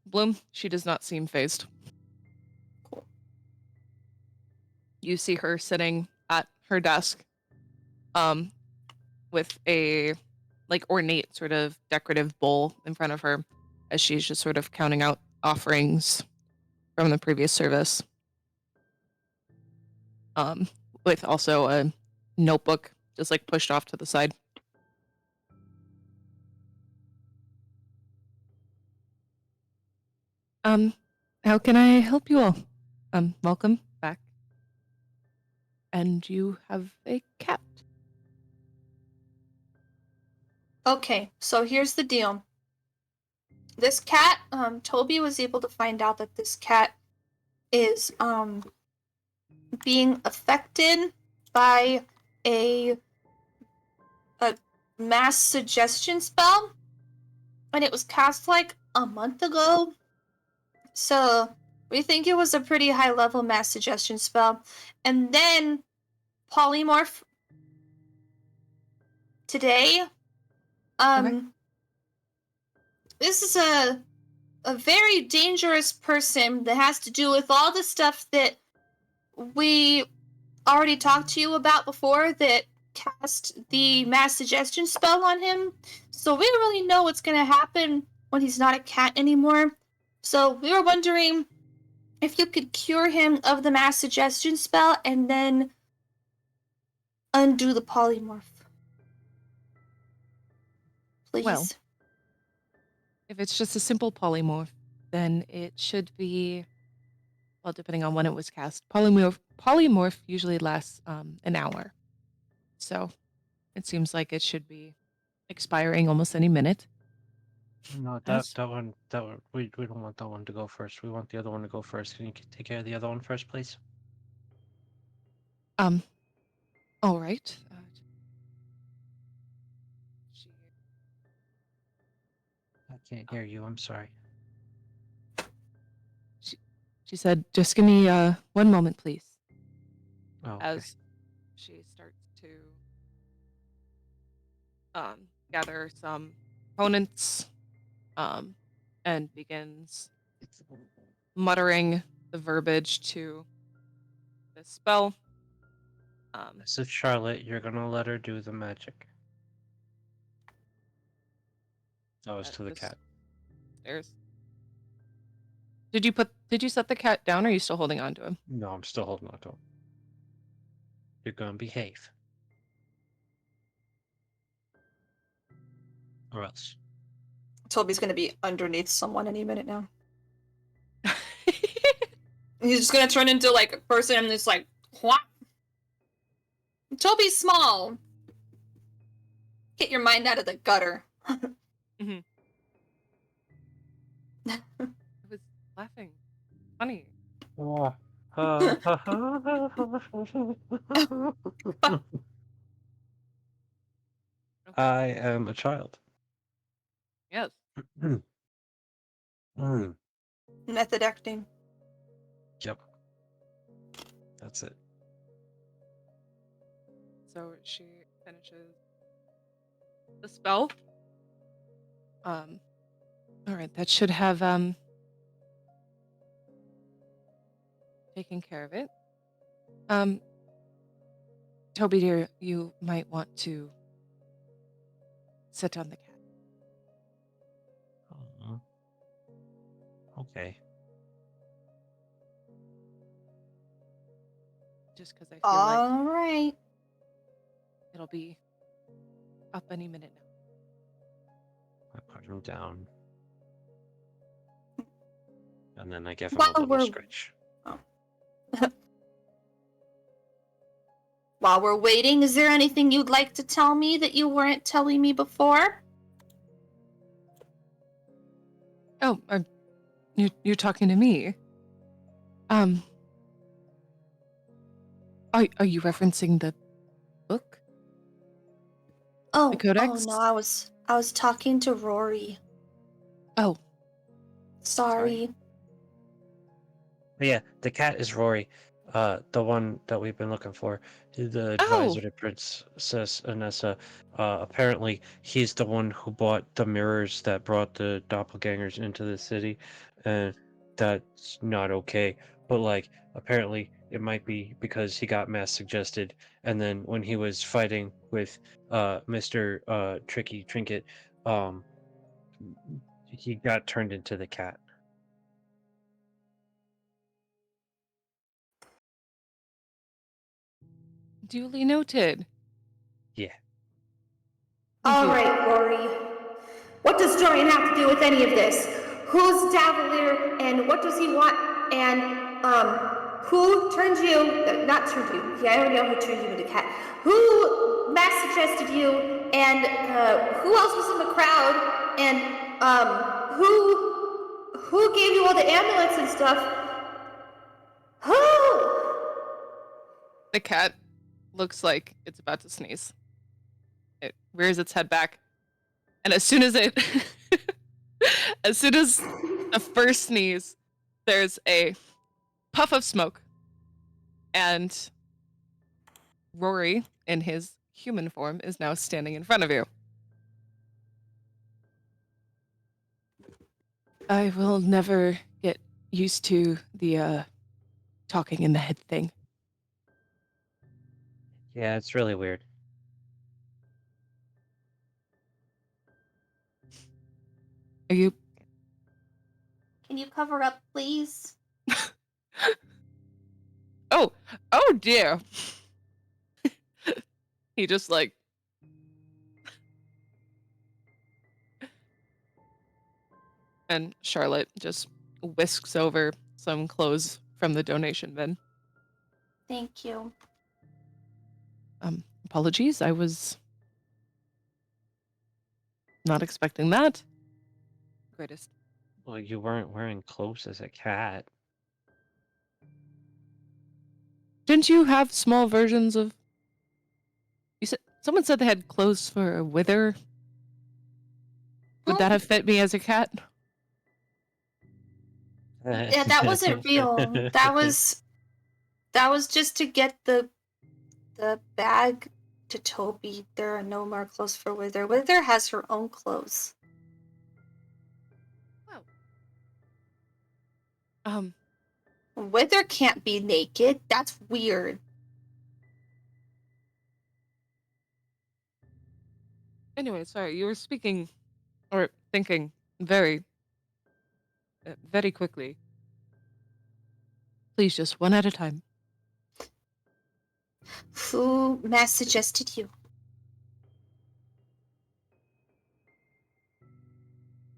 Bloom, she does not seem phased. Cool. You see her sitting at her desk, with a like ornate sort of decorative bowl in front of her as she's just sort of counting out offerings from the previous service. With also a notebook just like pushed off to the side. How can I help you all? Welcome back. And you have a cat. Okay, so here's the deal. This cat, Toby was able to find out that this cat is being affected by a mass suggestion spell, and it was cast like a month ago. So we think it was a pretty high level mass suggestion spell. And then polymorph today. Okay. This is a very dangerous person that has to do with all the stuff that we already talked to you about before that cast the mass suggestion spell on him. So we don't really know what's going to happen when he's not a cat anymore. So we were wondering if you could cure him of the mass suggestion spell and then undo the polymorph. Please. Well, if it's just a simple polymorph, then it should be, well, depending on when it was cast. Polymorph usually lasts an hour. So it seems like it should be expiring almost any minute. No, Yes. that one, we don't want that one to go first. We want the other one to go first. Can you take care of the other one first, please? All right. I can't hear you. I'm sorry. She said, just give me 1 moment, please. Oh, okay. As she starts to gather some components and begins muttering the verbiage to the spell. This is Charlotte. You're gonna let her do the magic. That was to the this cat. Stairs. Did you set the cat down, or are you still holding on to him? No, I'm still holding on to him. You're gonna behave. Or else. Toby's gonna be underneath someone any minute now. He's just gonna turn into like a person and just like, what? Toby's small. Get your mind out of the gutter. I was laughing. Funny. I am a child. Yes. Mm, Method acting. Yep. That's it. So she finishes the spell. All right, that should have taken care of it. Toby dear, you might want to sit on the cat. Okay. Just because I feel like All right. it'll be up any minute now. I put him down. And then I give him While a little we're- scratch. While we're waiting, is there anything you'd like to tell me that you weren't telling me before? Oh, you're talking to me. Are you referencing the book? Oh, The codex? no, I was talking to Rory. Oh, Sorry. But yeah, the cat is Rory, the one that we've been looking for. The advisor to Princess Anessa. Apparently, he's the one who bought the mirrors that brought the doppelgangers into the city, and that's not okay. But like, apparently, it might be because he got mass suggested, and then when he was fighting with Mr. Tricky Trinket, he got turned into the cat. duly noted. Yeah. Thank All you. right, Rory. What does Dorian have to do with any of this? Who's Davalier, and what does he want? And, who turned you, not turned you, yeah, I already know who turned you into cat. Who mass suggested you, and, who else was in the crowd? And, who gave you all the amulets and stuff? Who? The cat looks like it's about to sneeze. It rears its head back, and as soon as the first sneeze, there's a puff of smoke, and Rory, in his human form, is now standing in front of you. I will never get used to the talking in the head thing. Yeah, it's really weird. Are you? Can you cover up, please? Oh dear. He just like and Charlotte just whisks over some clothes from the donation bin. Thank you. Apologies, I was not expecting that. Greatest. Well, you weren't wearing clothes as a cat. Didn't you have small versions of? You said someone said they had clothes for a wither. Would that have fit me as a cat? Yeah, that wasn't real. That was just to get the bag to Toby. There are no more clothes for Wither. Wither has her own clothes. Wither can't be naked. That's weird. Anyway, sorry, you were speaking or thinking very quickly. Please, just one at a time. Who mass suggested you?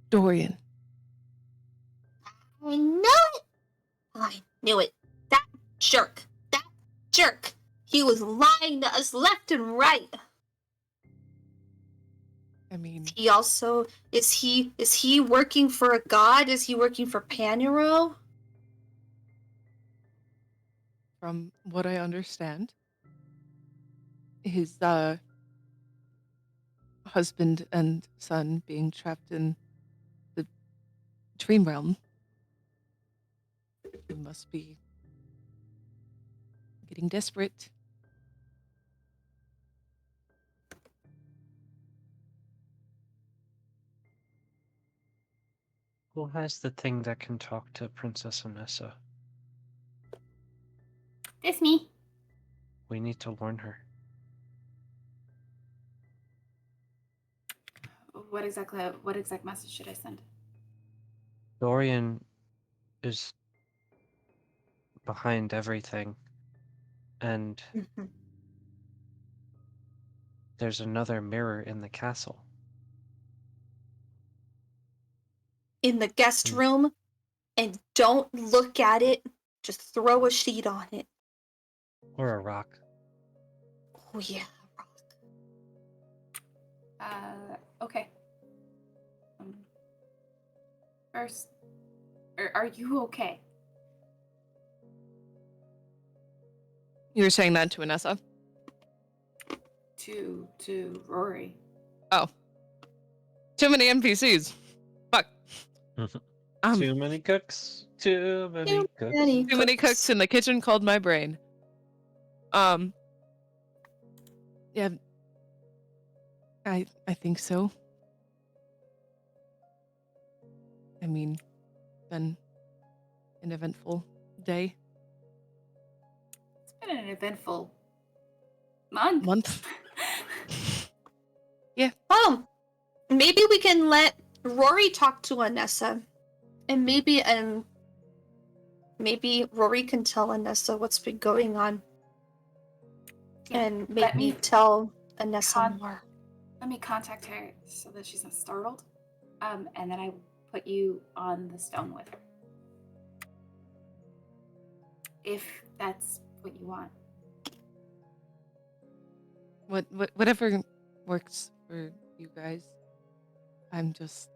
Dorian. I know it. Fine. Knew it. That jerk. That jerk. He was lying to us left and right. I mean, He also is he working for a god? Is he working for Panero? from what I understand, his husband and son being trapped in the dream realm, he must be getting desperate. Who has the thing that can talk to Princess Anessa? This me. We need to warn her. What exact message should I send? Dorian is behind everything, and there's another mirror in the castle. In the guest room, and don't look at it. Just throw a sheet on it. Or a rock. Oh yeah. Okay. First, are you okay? You were saying that to Anessa? To Rory. Oh. Too many NPCs. Fuck. Too many cooks. Too many cooks. Too many cooks in the kitchen called my brain. Yeah. I think so. I mean, been an eventful day. It's been an eventful month. Yeah. Oh, maybe we can let Rory talk to Anessa, and maybe Rory can tell Anessa what's been going on, Yeah, and let maybe me tell Anessa more. Let me contact her so that she's not startled. And then I put you on the stone with her. If that's what you want. Whatever works for you guys. I'm just.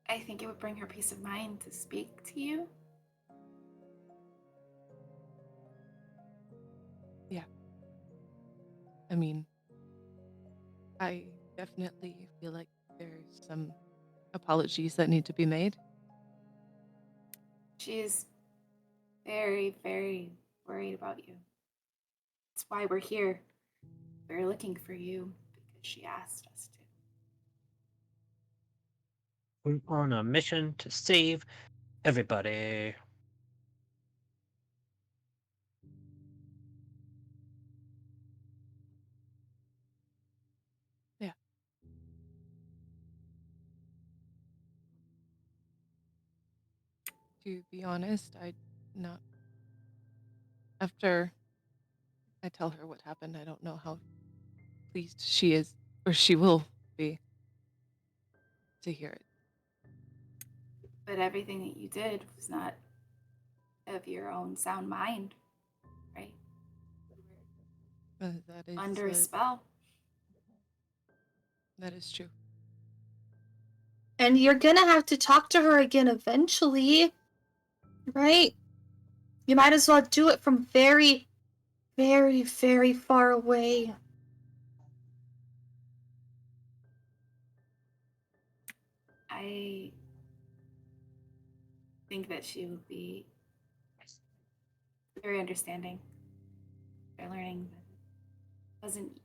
I think it would bring her peace of mind to speak to you. Yeah. I mean, I definitely feel like there's some apologies that need to be made. She is very, very worried about you. That's why we're here. We're looking for you because she asked us to. We're on a mission to save everybody. Yeah. To be honest, I not. After I tell her what happened, I don't know how pleased she is, or she will be, to hear it. But everything that you did was not of your own sound mind, right? That is Under a spell. That is true. And you're gonna have to talk to her again eventually, right? You might as well do it from very, very, very far away. I think that she would be very understanding. They're learning that it wasn't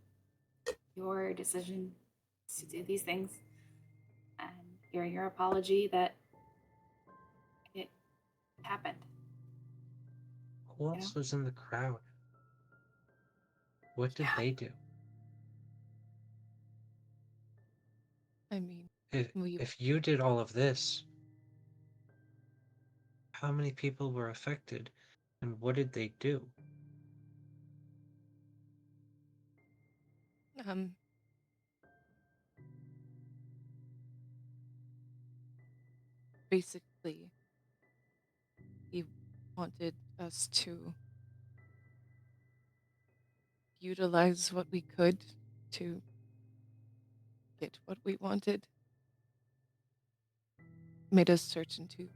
your decision to do these things. And hearing your apology that it happened. Who else was in the crowd? What did they do? I mean, If you did all of this, how many people were affected, and what did they do? Basic he wanted us to utilize what we could to get what we wanted. Made us search into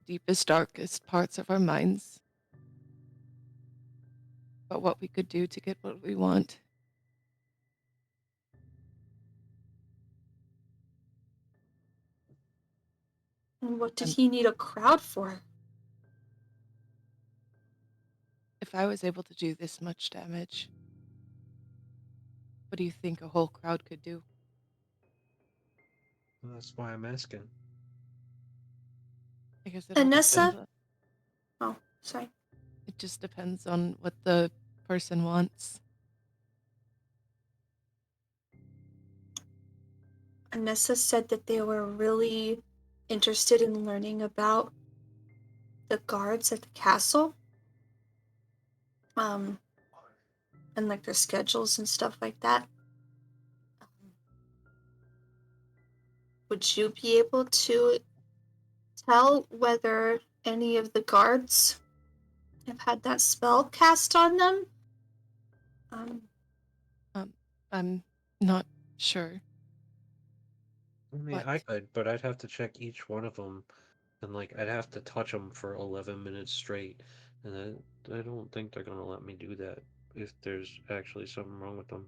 deepest, darkest parts of our minds about what we could do to get what we want. And what did And he need a crowd for? if I was able to do this much damage, what do you think a whole crowd could do? Well, that's why I'm asking. I guess it all Anessa? depends. Oh, sorry. It just depends on what the person wants. Anessa said that they were really interested in learning about the guards at the castle. And like their schedules and stuff like that. Would you be able to tell whether any of the guards have had that spell cast on them? I'm not sure. I mean, I could, but I'd have to check each one of them, and like I'd have to touch them for 11 minutes straight, and I don't think they're gonna let me do that if there's actually something wrong with them.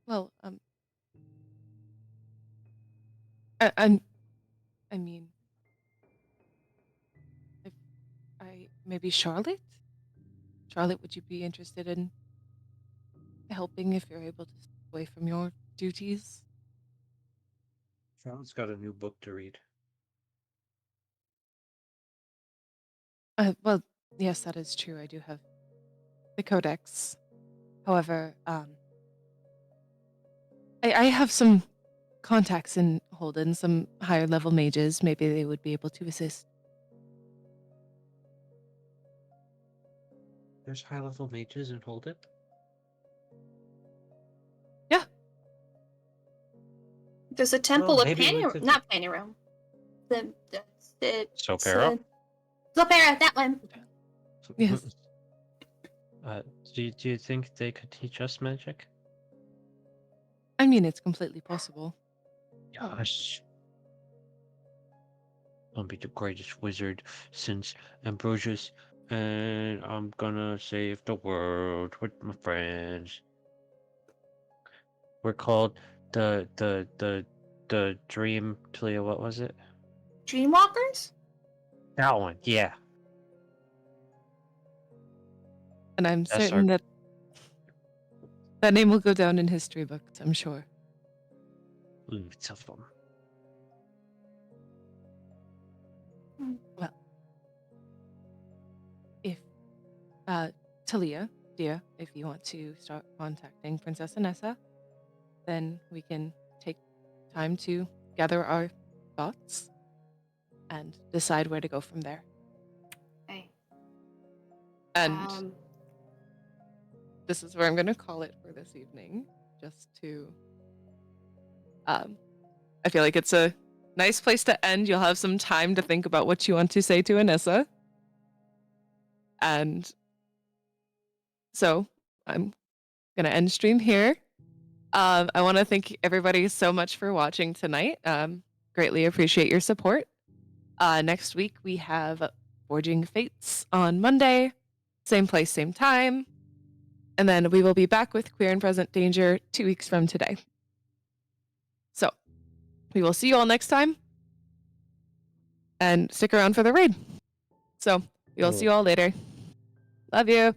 Well, I mean, if maybe Charlotte? Charlotte, would you be interested in helping if you're able to step away from your duties? Charlotte's got a new book to read. Well, yes, that is true. I do have the codex. However, I have some contacts in Holden, some higher level mages. Maybe they would be able to assist. There's high level mages in Hold It. Yeah. There's a temple Well, of maybe we could- not Panerum. The Sopera? Sopera, that one. Yes. Do you think they could teach us magic? I mean, it's completely possible. Gosh. I'll be the greatest wizard since Ambrosius, and I'm gonna save the world with my friends. We're called the Dream Talia, what was it? Dreamwalkers? That one, yeah. And I'm That's certain that that name will go down in history books, I'm sure. Lots of them. Well, if Talia, dear, if you want to start contacting Princess Anessa, then we can take time to gather our thoughts and decide where to go from there. Hey. And this is where I'm going to call it for this evening, just to I feel like it's a nice place to end. You'll have some time to think about what you want to say to Anessa. And so I'm going to end stream here. I want to thank everybody so much for watching tonight. Greatly appreciate your support. Next week, we have Forging Fates on Monday. Same place, same time. And then we will be back with Queer and Present Danger 2 weeks from today. So we will see you all next time. And stick around for the raid. So we will see you all later. Love you.